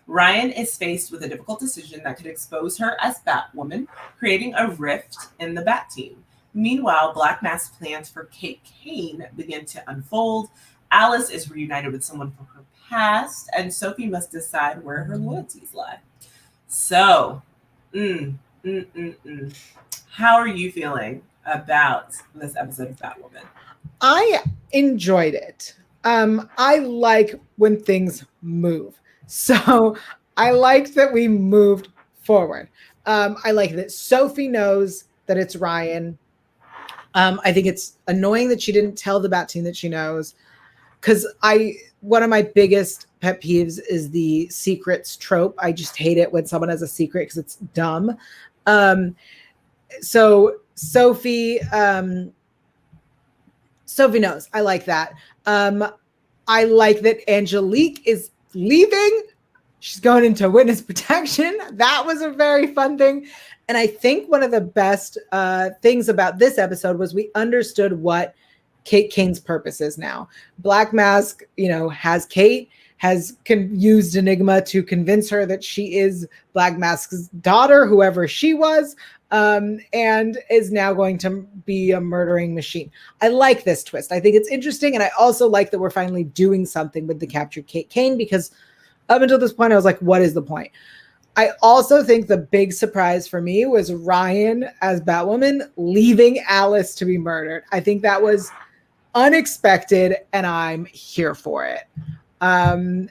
Ryan is faced with a difficult decision that could expose her as Batwoman, creating a rift in the Bat team. Meanwhile, Black Mask plans for Kate Kane begin to unfold. Alice is reunited with someone from her past, and Sophie must decide where her loyalties lie. So, how are you feeling about this episode of Batwoman? I enjoyed it. I like when things move. So I liked that we moved forward. I like that Sophie knows that it's Ryan. I think it's annoying that she didn't tell the Bat team that she knows. Because one of my biggest pet peeves is the secrets trope. I just hate it when someone has a secret because it's dumb. So Sophie knows. I like that. I like that Angelique is leaving. She's going into witness protection. That was a very fun thing. And I think one of the best things about this episode was we understood what Kate Kane's purpose is now. Black Mask, has Kate, has used Enigma to convince her that she is Black Mask's daughter, whoever she was, and is now going to be a murdering machine. I like this twist. I think it's interesting, and I also like that we're finally doing something with the captured Kate Kane, because up until this point, I was like, what is the point? I also think the big surprise for me was Ryan as Batwoman leaving Alice to be murdered. I think that was unexpected, and I'm here for it. It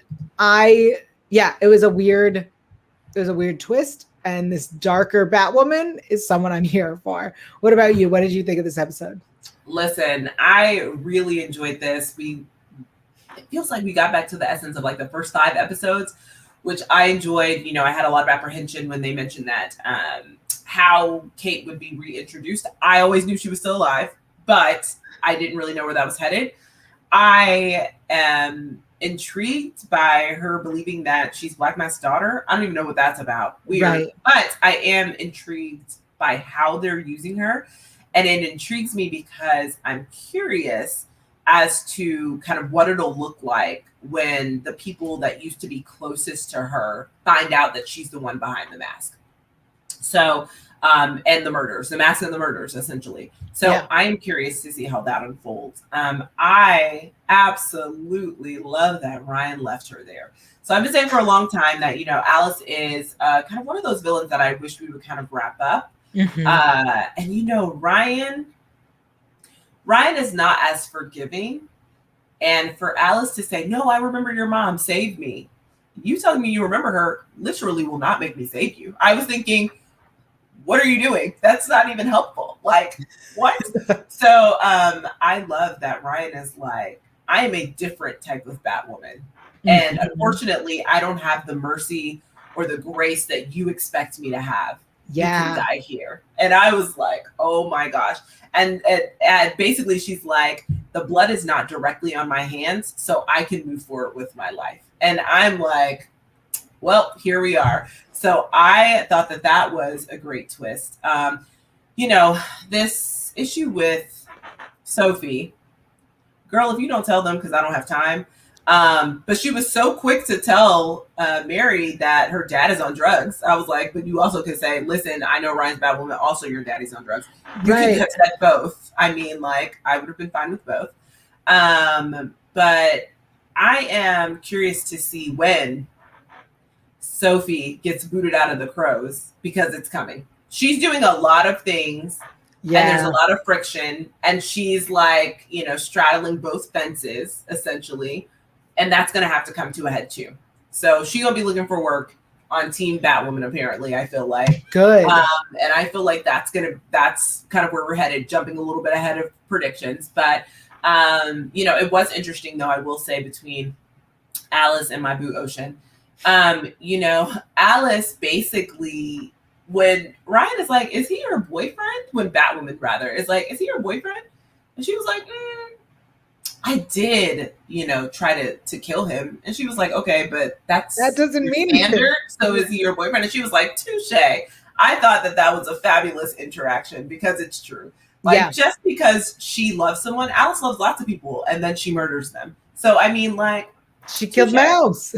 was a weird twist, and this darker Batwoman is someone I'm here for. What about you? What did you think of this episode? Listen, I really enjoyed this. It feels like we got back to the essence of like the first 5 episodes, which I enjoyed. I had a lot of apprehension when they mentioned that how Kate would be reintroduced. I always knew she was still alive, but I didn't really know where that was headed. I am intrigued by her believing that she's Black Mask's daughter. I don't even know what that's about. Weird. Right. But I am intrigued by how they're using her. And it intrigues me because I'm curious as to kind of what it'll look like when the people that used to be closest to her find out that she's the one behind the mask. So, and the murders, the mask and the murders, essentially. So yeah. I am curious to see how that unfolds. I absolutely love that Ryan left her there. So I've been saying for a long time that, Alice is kind of one of those villains that I wish we would kind of wrap up. Mm-hmm. And, Ryan is not as forgiving. And for Alice to say, no, I remember your mom, save me. You telling me you remember her literally will not make me save you. I was thinking, what are you doing? That's not even helpful. Like, what? So I love that Ryan is like, I am a different type of Batwoman. Mm-hmm. And unfortunately, I don't have the mercy or the grace that you expect me to have. Yeah. You can die here. And I was like, oh my gosh. And basically she's like, the blood is not directly on my hands, so I can move forward with my life. And I'm like, well, here we are. So I thought that was a great twist. This issue with Sophie, girl, if you don't tell them, because I don't have time. But she was so quick to tell Mary that her dad is on drugs. I was like, but you also could say, listen, I know Ryan's Batwoman, also your daddy's on drugs. You could have said both. I mean, like, I would have been fine with both. But I am curious to see when Sophie gets booted out of the Crows, because it's coming. She's doing a lot of things. Yeah. And there's a lot of friction. And she's like, straddling both fences, essentially. And that's going to have to come to a head too. So she's going to be looking for work on Team Batwoman, apparently, I feel like. Good. And I feel like that's kind of where we're headed, jumping a little bit ahead of predictions. But, it was interesting, though, I will say, between Alice and my boo Ocean. Alice basically, when Ryan is like, is he your boyfriend? When Batwoman, rather, is like, is he your boyfriend? And she was like, I did, try to kill him. And she was like, okay, but that doesn't mean standard. So is he your boyfriend? And she was like, touche. I thought that was a fabulous interaction, because it's true. Like, just because she loves someone, Alice loves lots of people, and then she murders them. So, I mean, like, she killed Mouse.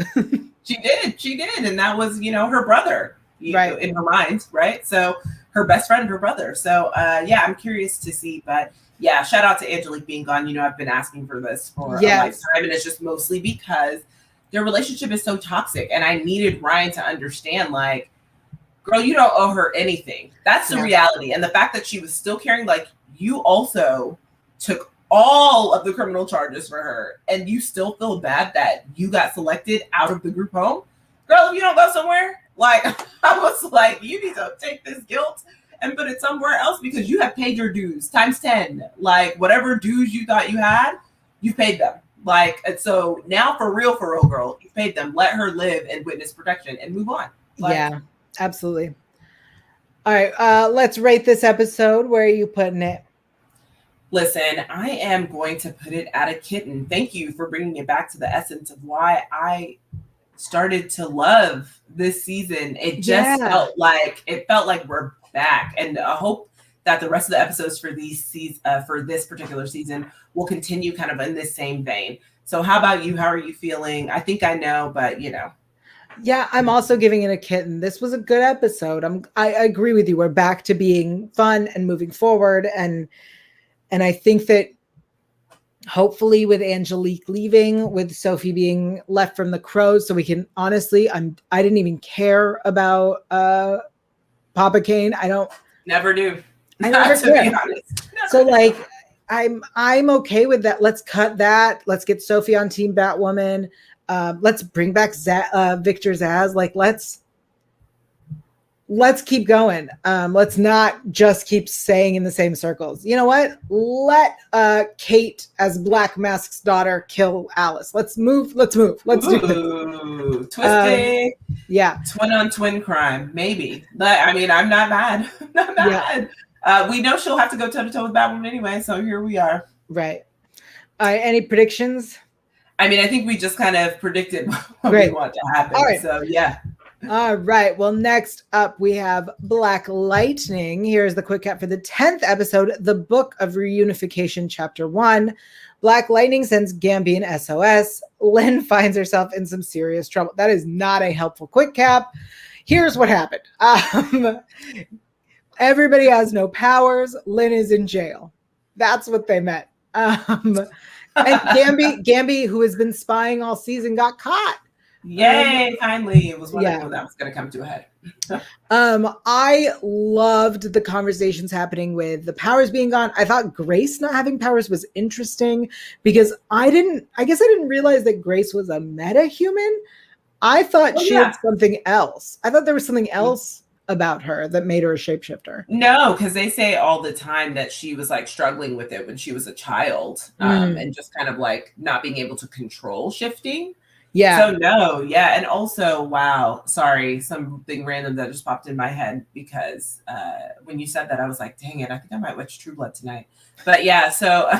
She did. And that was, her brother, right, in her mind. Right. So her best friend, her brother. So, I'm curious to see, but yeah, shout out to Angelique being gone. I've been asking for this for a lifetime, and it's just mostly because their relationship is so toxic. And I needed Ryan to understand, like, girl, you don't owe her anything. That's the reality. And the fact that she was still caring, like, you also took all of the criminal charges for her, and you still feel bad that you got selected out of the group home. Girl, if you don't go somewhere, like, I was like, you need to take this guilt and put it somewhere else, because you have paid your dues times 10. Like, whatever dues you thought you had, you've paid them. Like, and so now for real, girl, you've paid them. Let her live in witness protection and move on. Like, yeah, absolutely. All right, let's rate this episode. Where are you putting it? Listen, I am going to put it at a kitten. Thank you for bringing it back to the essence of why I started to love this season. It just felt like we're back. And I hope that the rest of the episodes for for this particular season will continue kind of in this same vein. So how about you? How are you feeling? I think I know, but Yeah, I'm also giving it a kitten. This was a good episode. I agree with you. We're back to being fun and moving forward, and I think that hopefully with Angelique leaving, with Sophie being left from the Crows, so we can honestly, I didn't even care about Papa Kane. I never do. I never to be honest. So like I'm okay with that. Let's cut that. Let's get Sophie on Team Batwoman. Let's bring back Victor Zsasz. Like let's keep going. Let's not just keep saying in the same circles. You know what? Let Kate as Black Mask's daughter kill Alice. Let's move. Let's do this. Twisting. Yeah. Twin on twin crime, maybe. But I mean, I'm not mad. Not mad. Yeah. We know she'll have to go toe to toe with Batwoman anyway, so here we are. Right. Any predictions? I mean, I think we just kind of predicted what we want to happen. All right. So yeah. All right. Well, next up we have Black Lightning. Here's the quick cap for the 10th episode, The Book of Reunification, Chapter 1. Black Lightning sends Gambi an SOS. Lynn finds herself in some serious trouble. That is not a helpful quick cap. Here's what happened. Everybody has no powers. Lynn is in jail. That's what they meant. And Gambi, who has been spying all season, got caught. Yay, finally. It was wonderful that was going to come to a head. I loved the conversations happening with the powers being gone. I thought Grace not having powers was interesting because I guess I didn't realize that Grace was a meta-human. I thought she had something else. I thought there was something else about her that made her a shapeshifter. No, because they say all the time that she was like struggling with it when she was a child, and just kind of like not being able to control shifting. Yeah. So no, yeah. And also, wow, sorry, something random that just popped in my head because when you said that, I was like, dang it, I think I might watch True Blood tonight. But yeah, so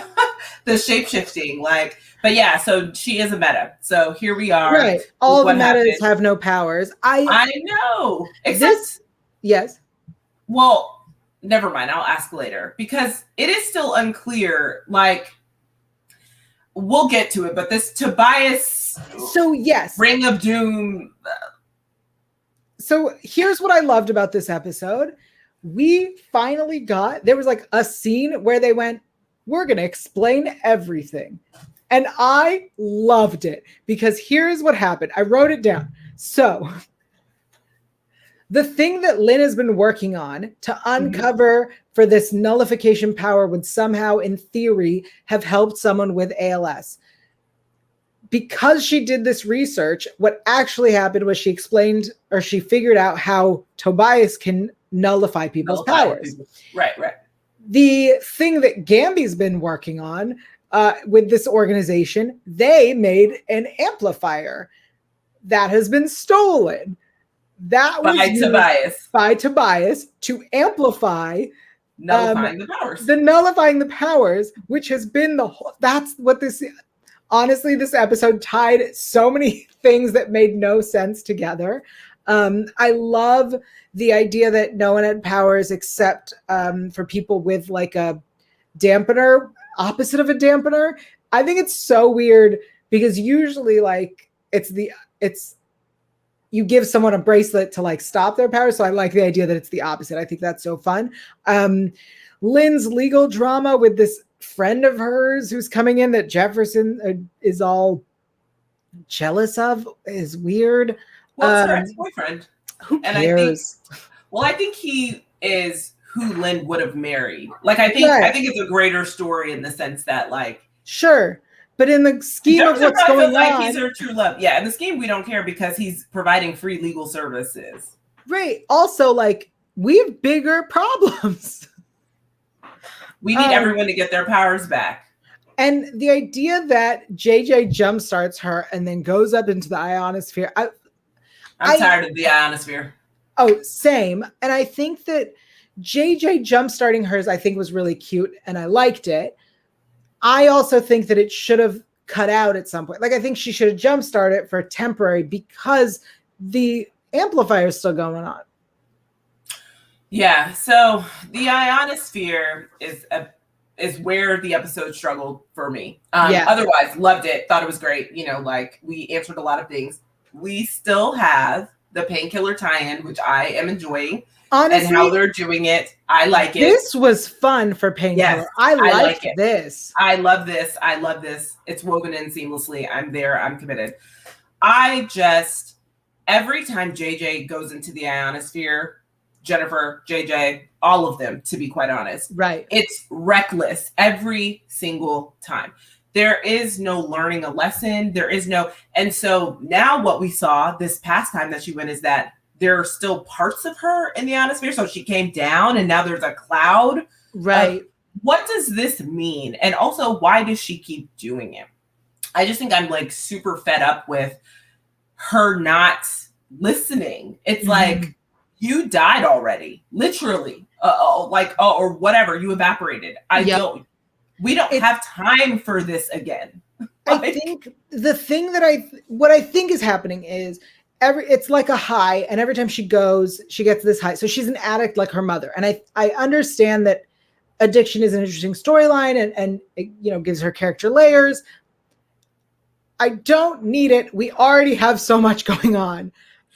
the shape-shifting, but yeah, so she is a meta. So here we are. Right. All the metas have no powers. I know. Except yes. Well, never mind. I'll ask later because it is still unclear. We'll get to it, but this Tobias. So yes, Ring of Doom. So here's what I loved about this episode. We finally there was like a scene where they went, we're going to explain everything. And I loved it because here's what happened. I wrote it down. So the thing that Lynn has been working on to uncover for this nullification power would somehow, in theory, have helped someone with ALS. Because she did this research, what actually happened was she figured out how Tobias can nullify people's powers. Right. The thing that Gambi's been working on with this organization, they made an amplifier that has been stolen. That was by Tobias to amplify nullifying the powers. Nullifying the powers, which has been that's what this. Honestly, this episode tied so many things that made no sense together. I love the idea that no one had powers except for people with like a dampener, opposite of a dampener. I think it's so weird because usually you give someone a bracelet to like stop their powers. So I like the idea that it's the opposite. I think that's so fun. Lynn's legal drama with this friend of hers who's coming in that Jefferson is all jealous of is weird. Well, it's her ex-boyfriend. Who cares? I think he is who Lynn would have married. I think it's a greater story in the sense that sure. But in the scheme of what's going on, he's her true love. Yeah, in the scheme, we don't care because he's providing free legal services. Right. Also, we have bigger problems. We need everyone to get their powers back. And the idea that JJ jumpstarts her and then goes up into the ionosphere. I'm tired of the ionosphere. Oh, same. And I think that JJ jumpstarting hers, I think, was really cute, and I liked it. I also think that it should have cut out at some point. I think she should have jumpstarted it for temporary because the amplifier is still going on. Yeah, so the ionosphere is where the episode struggled for me. Yeah. Otherwise, loved it, thought it was great. Like we answered a lot of things. We still have the painkiller tie-in, which I am enjoying, and how Honestly, they're doing it. I like it. this was fun for Painkiller. Yes, I I liked like it. this. I love this. I love this. It's woven in seamlessly. I'm there. I'm committed. I just every time JJ goes into the ionosphere, Jennifer, JJ, all of them, to be quite honest, Right. it's reckless every single time. There is no learning a lesson. There is no, and so now what we saw this past time that she went is that there are still parts of her in the ionosphere. So she came down and now there's a cloud. Right. What does this mean? And also, why does she keep doing it? I just think I'm like super fed up with her not listening. It's like, you died already, literally, or whatever, you evaporated. We don't have time for this again. I think the thing that what I think is happening is it's like a high, and every time she goes, she gets this high. So she's an addict like her mother. And I understand that addiction is an interesting storyline and it, gives her character layers. I don't need it. We already have so much going on.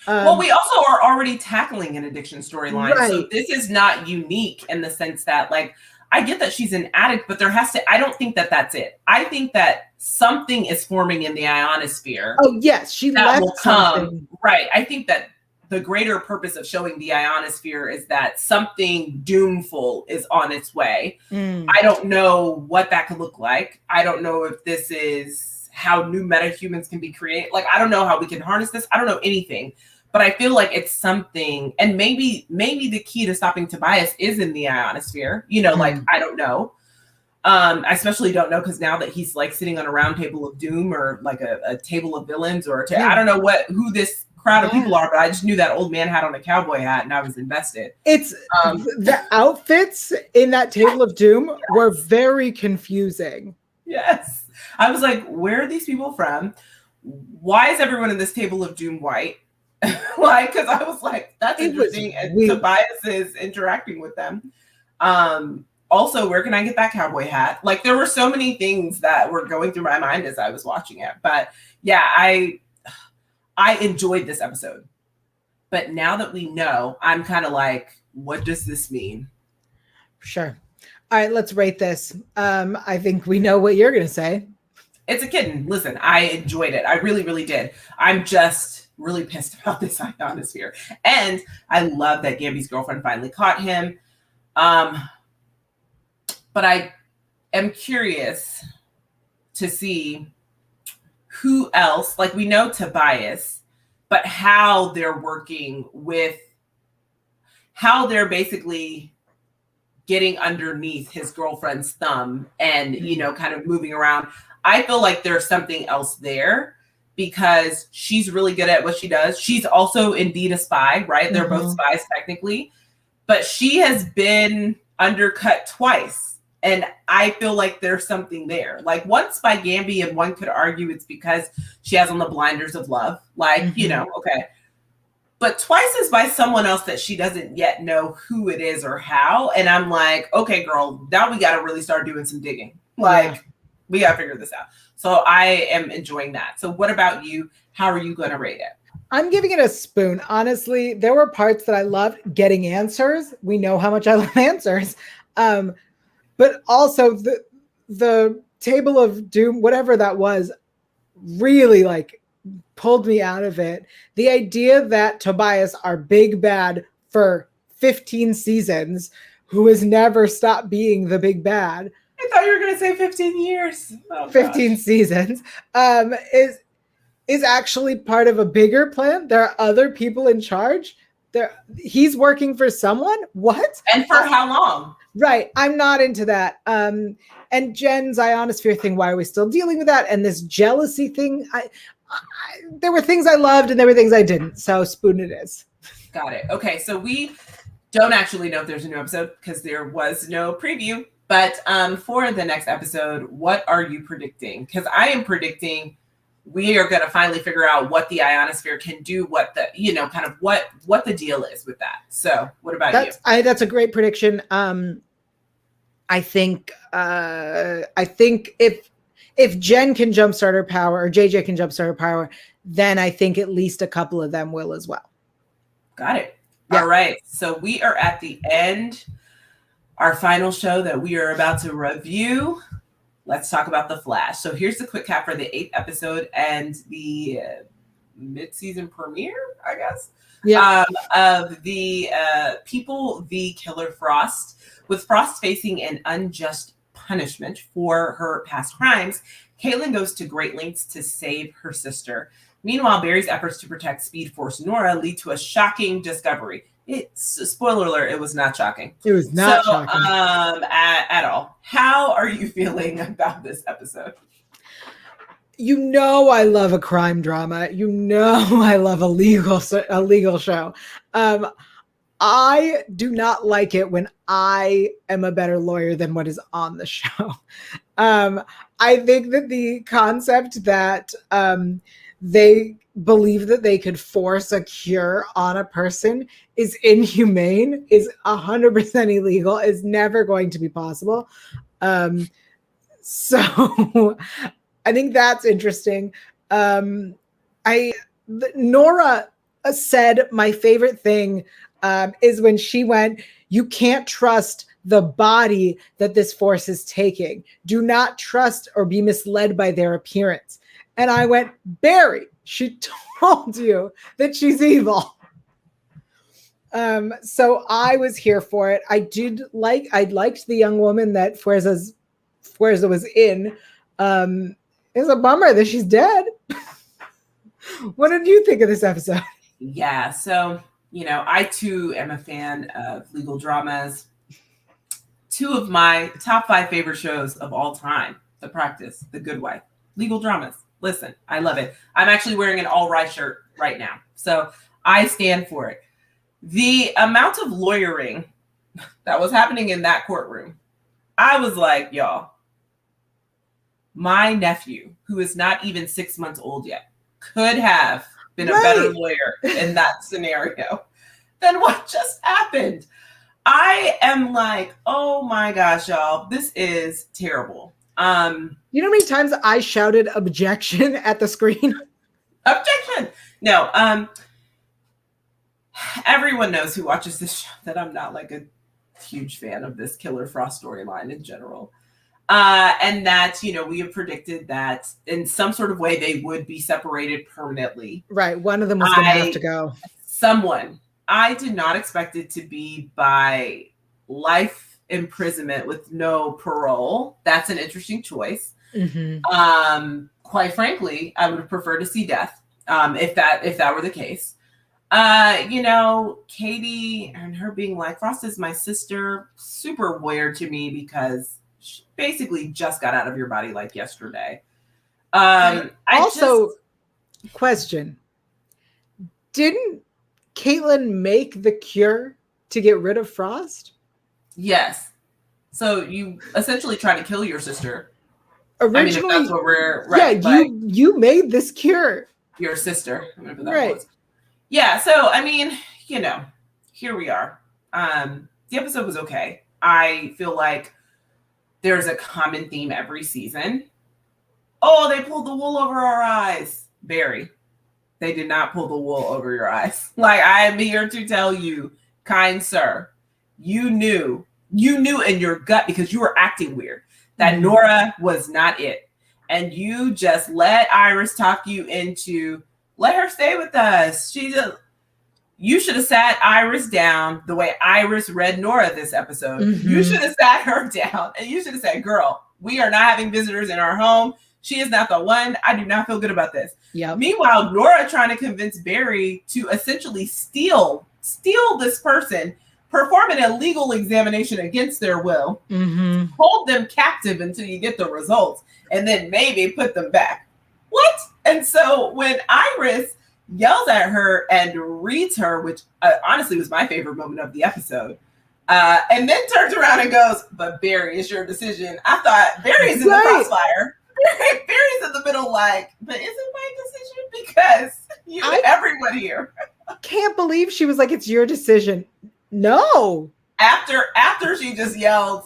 Well, we also are already tackling an addiction storyline. Right. So this is not unique in the sense that, like, I get that she's an addict, but I don't think that that's it. I think that something is forming in the ionosphere. Oh, yes. She left something. Right. I think that the greater purpose of showing the ionosphere is that something doomful is on its way. I don't know what that could look like. I don't know if this is how new metahumans can be created. Like, I don't know how we can harness this. I don't know anything. But I feel like it's something, and maybe the key to stopping Tobias is in the ionosphere. Like, I don't know. I especially don't know because now that he's like sitting on a round table of doom or like a table of villains I don't know who this crowd of people are, but I just knew that old man had on a cowboy hat and I was invested. It's the outfits in that table of doom were very confusing. Yes. I was like, where are these people from? Why is everyone in this table of doom white? Like, because I was like, that's interesting. And Tobias is interacting with them. Also, where can I get that cowboy hat? Like, there were so many things that were going through my mind as I was watching it. But yeah, I enjoyed this episode. But now that we know, I'm kind of like, what does this mean? Sure. All right, let's rate this. I think we know what you're going to say. It's a kitten. Listen, I enjoyed it. I really, really did. I'm just really pissed about this ionosphere. And I love that Gambi's girlfriend finally caught him. But I am curious to see who else, like we know Tobias, but how they're working with, how they're basically getting underneath his girlfriend's thumb and, kind of moving around. I feel like there's something else there because she's really good at what she does. She's also indeed a spy, right? They're both spies technically, but she has been undercut twice. And I feel like there's something there. Like, once by Gambi, and one could argue it's because she has on the blinders of love. Like, okay. But twice is by someone else that she doesn't yet know who it is or how. And I'm like, okay, girl, now we got to really start doing some digging. Like, we got to figure this out. So I am enjoying that. So what about you? How are you going to rate it? I'm giving it a spoon. Honestly, there were parts that I loved getting answers. We know how much I love answers. But also the table of doom, whatever that was, really like pulled me out of it. The idea that Tobias, our big bad for 15 seasons, who has never stopped being the big bad. I thought you were going to say 15 years. Oh, 15 seasons is actually part of a bigger plan. There are other people in charge. He's working for someone. What? And for how long? Right. I'm not into that. And Jen's ionosphere thing, why are we still dealing with that? And this jealousy thing, there were things I loved and there were things I didn't. So spoon it is. Got it. Okay. So we don't actually know if there's a new episode because there was no preview. But for the next episode, what are you predicting? Because I am predicting we are going to finally figure out what the ionosphere can do, what the, kind of what the deal is with that. So what about you? That's a great prediction. I think if Jen can jumpstart her power, or JJ can jumpstart her power, then I think at least a couple of them will as well. Got it. Yeah. All right. So we are at the end. Our final show that we are about to review. Let's talk about The Flash. So here's the quick cap for the 8th episode and the mid-season premiere, I guess, of the People v. Killer Frost. With Frost facing an unjust punishment for her past crimes, Caitlin goes to great lengths to save her sister. Meanwhile, Barry's efforts to protect Speed Force Nora lead to a shocking discovery. Spoiler alert, it was not shocking. It was not shocking. At all. How are you feeling about this episode? I love a crime drama. I love a legal show. I do not like it when I am a better lawyer than what is on the show. I think that the concept that they believe that they could force a cure on a person is inhumane, is 100% illegal, is never going to be possible. So I think that's interesting. Nora said my favorite thing is when she went, "You can't trust the body that this force is taking. Do not trust or be misled by their appearance." And I went, "Barry, she told you that she's evil." So I was here for it. I liked the young woman that Fuerza was in. It's a bummer that she's dead. What did you think of this episode? Yeah, so, I too am a fan of legal dramas. 2 of my top 5 favorite shows of all time: The Practice, The Good Wife. Legal dramas. Listen, I love it. I'm actually wearing an All Right shirt right now, so I stand for it. The amount of lawyering that was happening in that courtroom, I was like, y'all, my nephew, who is not even 6 months old yet, could have been a better lawyer in that scenario than what just happened. I am like, oh my gosh, y'all, this is terrible. You know how many times I shouted objection at the screen? Objection! No, everyone knows who watches this show that I'm not like a huge fan of this Killer Frost storyline in general. And that, we have predicted that in some sort of way they would be separated permanently. Right. One of them was going to have to go. I did not expect it to be by life imprisonment with no parole. That's an interesting choice. Mm-hmm. Quite frankly, I would have preferred to see death, if that were the case. Katie and her being like, "Frost is my sister," super weird to me because she basically just got out of your body like yesterday. Question. Didn't Caitlin make the cure to get rid of Frost? Yes. So you essentially try to kill your sister. Originally, if that's what we're right. Yeah, you made this cure. Your sister, whatever that was. Yeah. So here we are. The episode was okay. I feel like there's a common theme every season. Oh, they pulled the wool over our eyes. Barry, they did not pull the wool over your eyes. Like, I am here to tell you, kind sir, you knew in your gut, because you were acting weird, that Nora was not it. And you just let Iris talk you into, let her stay with us. You should have sat Iris down the way Iris read Nora this episode. Mm-hmm. You should have sat her down and you should have said, "Girl, we are not having visitors in our home. She is not the one. I do not feel good about this." Yep. Meanwhile, Nora trying to convince Barry to essentially steal this person, perform an illegal examination against their will, hold them captive until you get the results, and then maybe put them back. What? And so when Iris yells at her and reads her, which honestly was my favorite moment of the episode, and then turns around and goes, "But Barry, it's your decision." I thought, Barry's in the crossfire. Barry's in the middle like, but is it my decision? Because everyone here. Can't believe she was like, it's your decision. No. After she just yelled,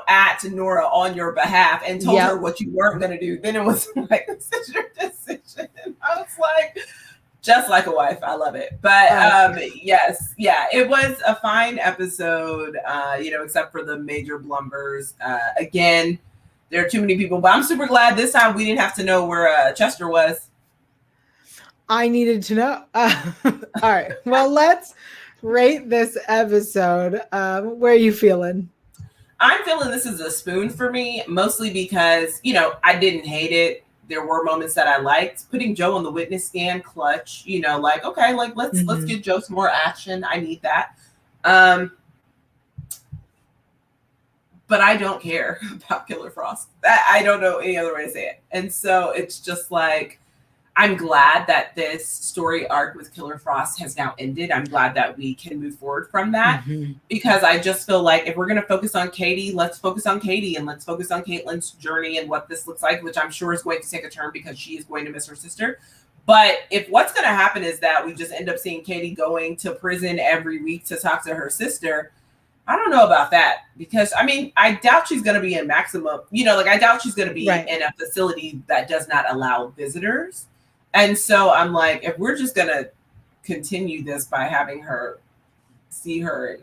at Nora on your behalf and told her what you weren't going to do, then it was like, this is your decision. And I was like, just like a wife. I love it. But yes, yeah, it was a fine episode, except for the major blumbers. Again, there are too many people, but I'm super glad this time we didn't have to know where Chester was. I needed to know. All right. Well, let's rate this episode. Where are you feeling? I'm feeling this is a spoon for me, mostly because, I didn't hate it. There were moments that I liked. Putting Joe on the witness stand, clutch, okay, like let's give Joe some more action. I need that. But I don't care about Killer Frost. I don't know any other way to say it. And so it's just like, I'm glad that this story arc with Killer Frost has now ended. I'm glad that we can move forward from that because I just feel like if we're going to focus on Katie, let's focus on Katie and let's focus on Caitlin's journey and what this looks like, which I'm sure is going to take a turn because she is going to miss her sister. But if what's going to happen is that we just end up seeing Katie going to prison every week to talk to her sister, I don't know about that because, I doubt she's going to be in maximum, I doubt she's going to be in a facility that does not allow visitors. And so I'm like, if we're just going to continue this by having her see her in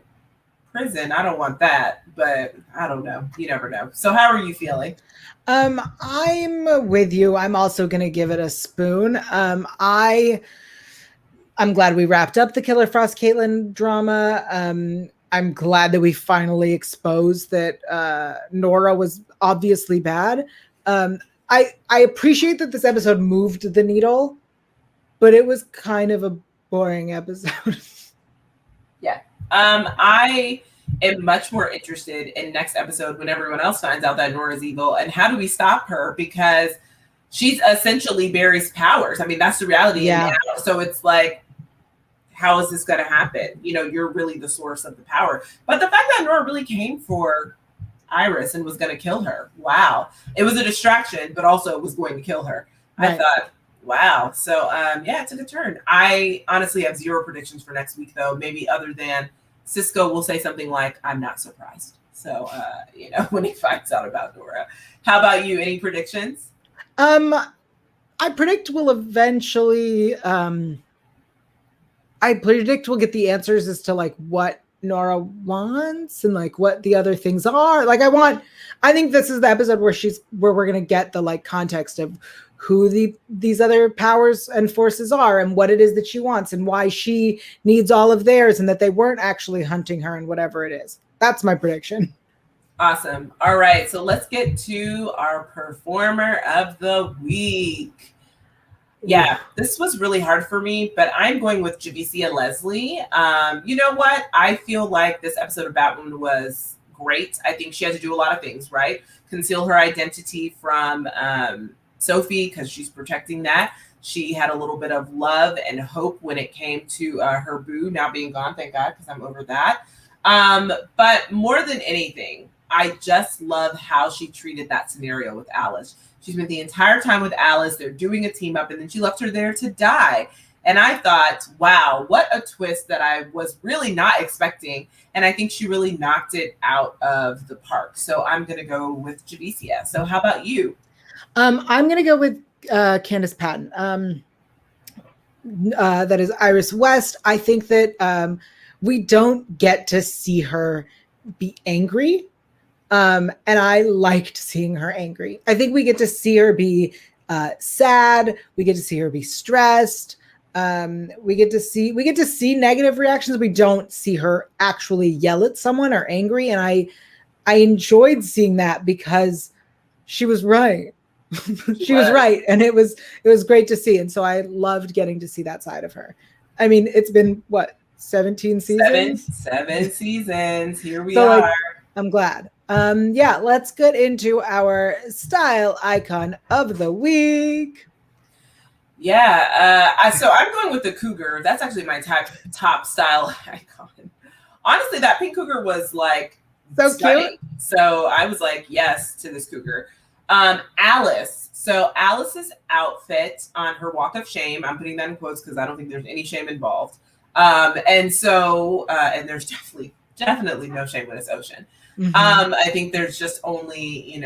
prison, I don't want that. But I don't know. You never know. So how are you feeling? I'm with you. I'm also going to give it a spoon. I'm glad we wrapped up the Killer Frost Caitlin drama. I'm glad that we finally exposed that Nora was obviously bad. I appreciate that this episode moved the needle, but it was kind of a boring episode. Yeah. I am much more interested in next episode when everyone else finds out that Nora's evil and how do we stop her? Because she's essentially Barry's powers. That's the reality. Yeah. Now. So it's like, how is this going to happen? You're really the source of the power. But the fact that Nora really came for Iris and was going to kill her. Wow. It was a distraction, but also it was going to kill her. Right. I thought, wow. So, it took a turn. I honestly have zero predictions for next week, though, maybe other than Cisco will say something like, I'm not surprised. So, when he finds out about Nora. How about you? Any predictions? I predict we'll eventually, we'll get the answers as to like what Nora wants and like what the other things are. Like I think this is the episode where we're going to get the like context of who these other powers and forces are and what it is that she wants and why she needs all of theirs and that they weren't actually hunting her and whatever it is. That's my prediction. Awesome. All right. So let's get to our performer of the week. Yeah, this was really hard for me, but I'm going with Javicia Leslie. You know what? I feel like this episode of Batwoman was great. I think she had to do a lot of things, right? Conceal her identity from Sophie because she's protecting that. She had a little bit of love and hope when it came to her boo now being gone. Thank God, because I'm over that. But more than anything, I just love how she treated that scenario with Alice. She spent the entire time with Alice. They're doing a team up, and then she left her there to die. And I thought, wow, what a twist that I was really not expecting. And I think she really knocked it out of the park. So I'm going to go with Javicia. So how about you? I'm going to go with Candace Patton. That is Iris West. I think that we don't get to see her be angry. And I liked seeing her angry. I think we get to see her be sad. We get to see her be stressed. We get to see negative reactions. We don't see her actually yell at someone or angry. And I enjoyed seeing that because she was right. She was right. And it was great to see. And so I loved getting to see that side of her. It's been what, 17 seasons? Seven seasons. Here we are. I'm glad. Let's get into our style icon of the week. Yeah, so I'm going with the cougar. That's actually my top style icon. Honestly, that pink cougar was like so stunning. Cute. So I was like, yes to this cougar. Alice. So Alice's outfit on her walk of shame, I'm putting that in quotes because I don't think there's any shame involved. And there's definitely no shame when it's ocean. I think there's just only,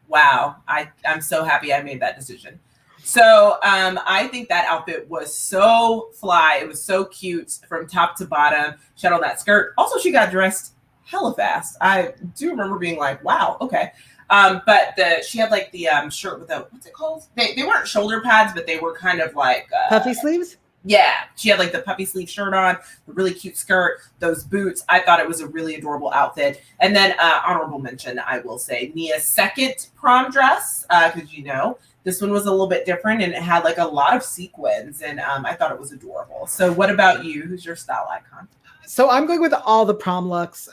wow, I'm so happy I made that decision. So I think that outfit was so fly. It was so cute from top to bottom. She had on that skirt. Also, she got dressed hella fast. I do remember being like, wow, okay. But she had like the shirt with what's it called? They weren't shoulder pads, but they were kind of like puffy sleeves. Yeah, she had like the puppy sleeve shirt on, the really cute skirt, those boots. I thought it was a really adorable outfit. And then honorable mention, I will say, Nia's second prom dress, because this one was a little bit different and it had like a lot of sequins, and I thought it was adorable. So what about you? Who's your style icon? So I'm going with all the prom looks.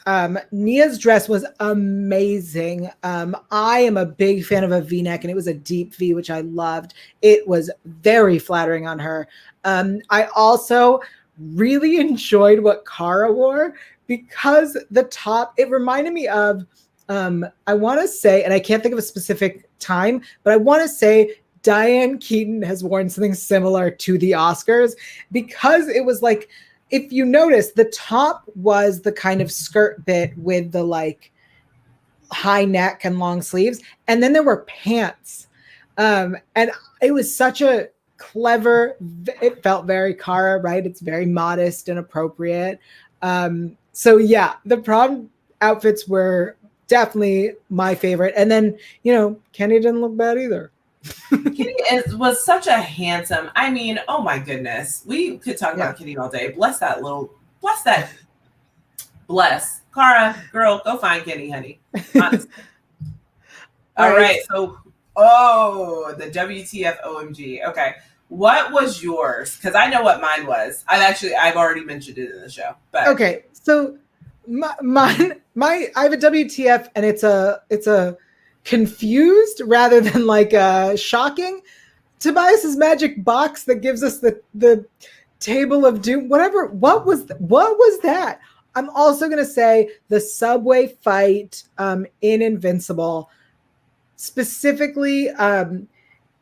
Nia's dress was amazing. I am a big fan of a V-neck, and it was a deep V, which I loved. It was very flattering on her. I also really enjoyed what Cara wore, because the top, it reminded me of, I want to say, and I can't think of a specific time, but I want to say Diane Keaton has worn something similar to the Oscars, because it was like, if you notice, the top was the kind of skirt bit with the like high neck and long sleeves. And then there were pants. And it was such a clever, it felt very Cara, right? It's very modest and appropriate. So yeah, the prom outfits were definitely my favorite. And then, Kenny didn't look bad either. Kenny was such a handsome. I mean, oh my goodness, we could talk about Kenny all day. Bless Cara, girl. Go find Kenny, honey. Honestly. All right. So, the WTF OMG. Okay, what was yours? Because I know what mine was. I've already mentioned it in the show. But okay, so I have a WTF, and it's a confused rather than like shocking. Tobias's magic box that gives us the table of doom, whatever. What was that? I'm also going to say the subway fight in Invincible. Specifically, I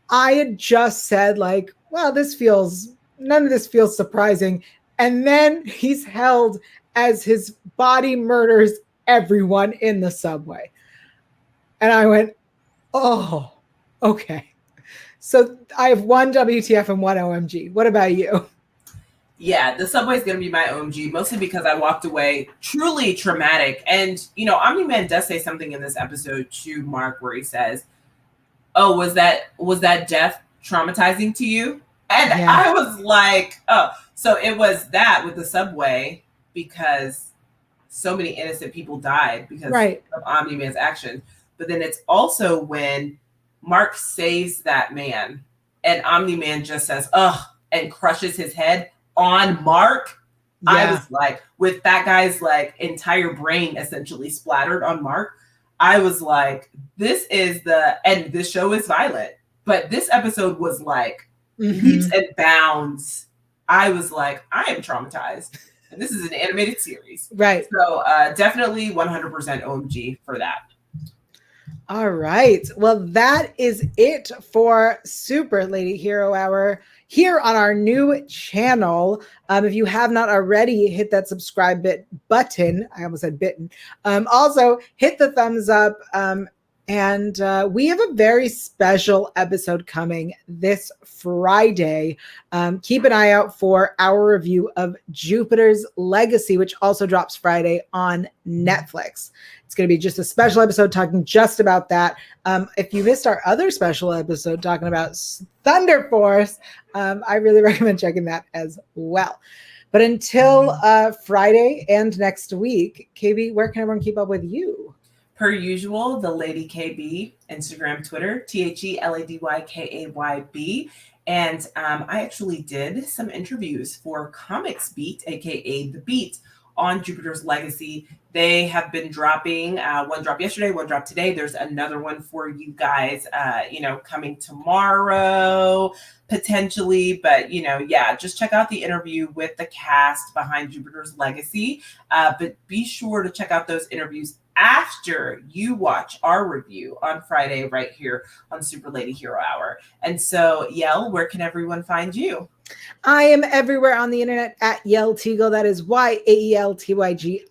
had just said like, well, none of this feels surprising. And then he's held as his body murders everyone in the subway. And I went, oh, okay. So I have one WTF and one OMG. What about you? Yeah, the subway is going to be my OMG, mostly because I walked away truly traumatic. And, Omni-Man does say something in this episode to Mark where he says, oh, was that death traumatizing to you? And I was like, oh, so it was that with the subway, because so many innocent people died because of Omni-Man's action. But then it's also when Mark saves that man and Omni-Man just says, ugh, and crushes his head on Mark. Yeah. I was like, with that guy's like entire brain essentially splattered on Mark, I was like, and this show is violent, but this episode was like leaps and bounds. I was like, I am traumatized. And this is an animated series. Right. So definitely 100% OMG for that. All right. Well, that is it for Super Lady Hero Hour here on our new channel. If you have not already, hit that subscribe button. I almost said bitten. Also, hit the thumbs up. And we have a very special episode coming this Friday. Keep an eye out for our review of Jupiter's Legacy, which also drops Friday on Netflix. It's going to be just a special episode talking just about that. If you missed our other special episode talking about Thunder Force, I really recommend checking that as well. But until Friday and next week, KB, where can everyone keep up with you? Per usual, the Lady KB, Instagram, Twitter, TheLadyKayB. And I actually did some interviews for Comics Beat, aka The Beat, on Jupiter's Legacy. They have been dropping, one dropped yesterday, one dropped today. There's another one for you guys, coming tomorrow, potentially. But, just check out the interview with the cast behind Jupiter's Legacy. But be sure to check out those interviews after you watch our review on Friday right here on Super Lady Hero Hour. And so, Yael, where can everyone find you? I am everywhere on the internet at Yael Teagle. That is YAELTYGIEL.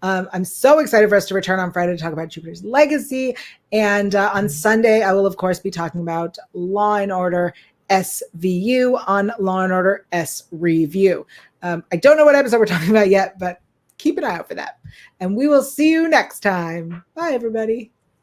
I'm so excited for us to return on Friday to talk about Jupiter's Legacy. And on Sunday, I will, of course, be talking about Law and Order SVU on Law and Order S Review. I don't know what episode we're talking about yet, but keep an eye out for that. And we will see you next time. Bye, everybody.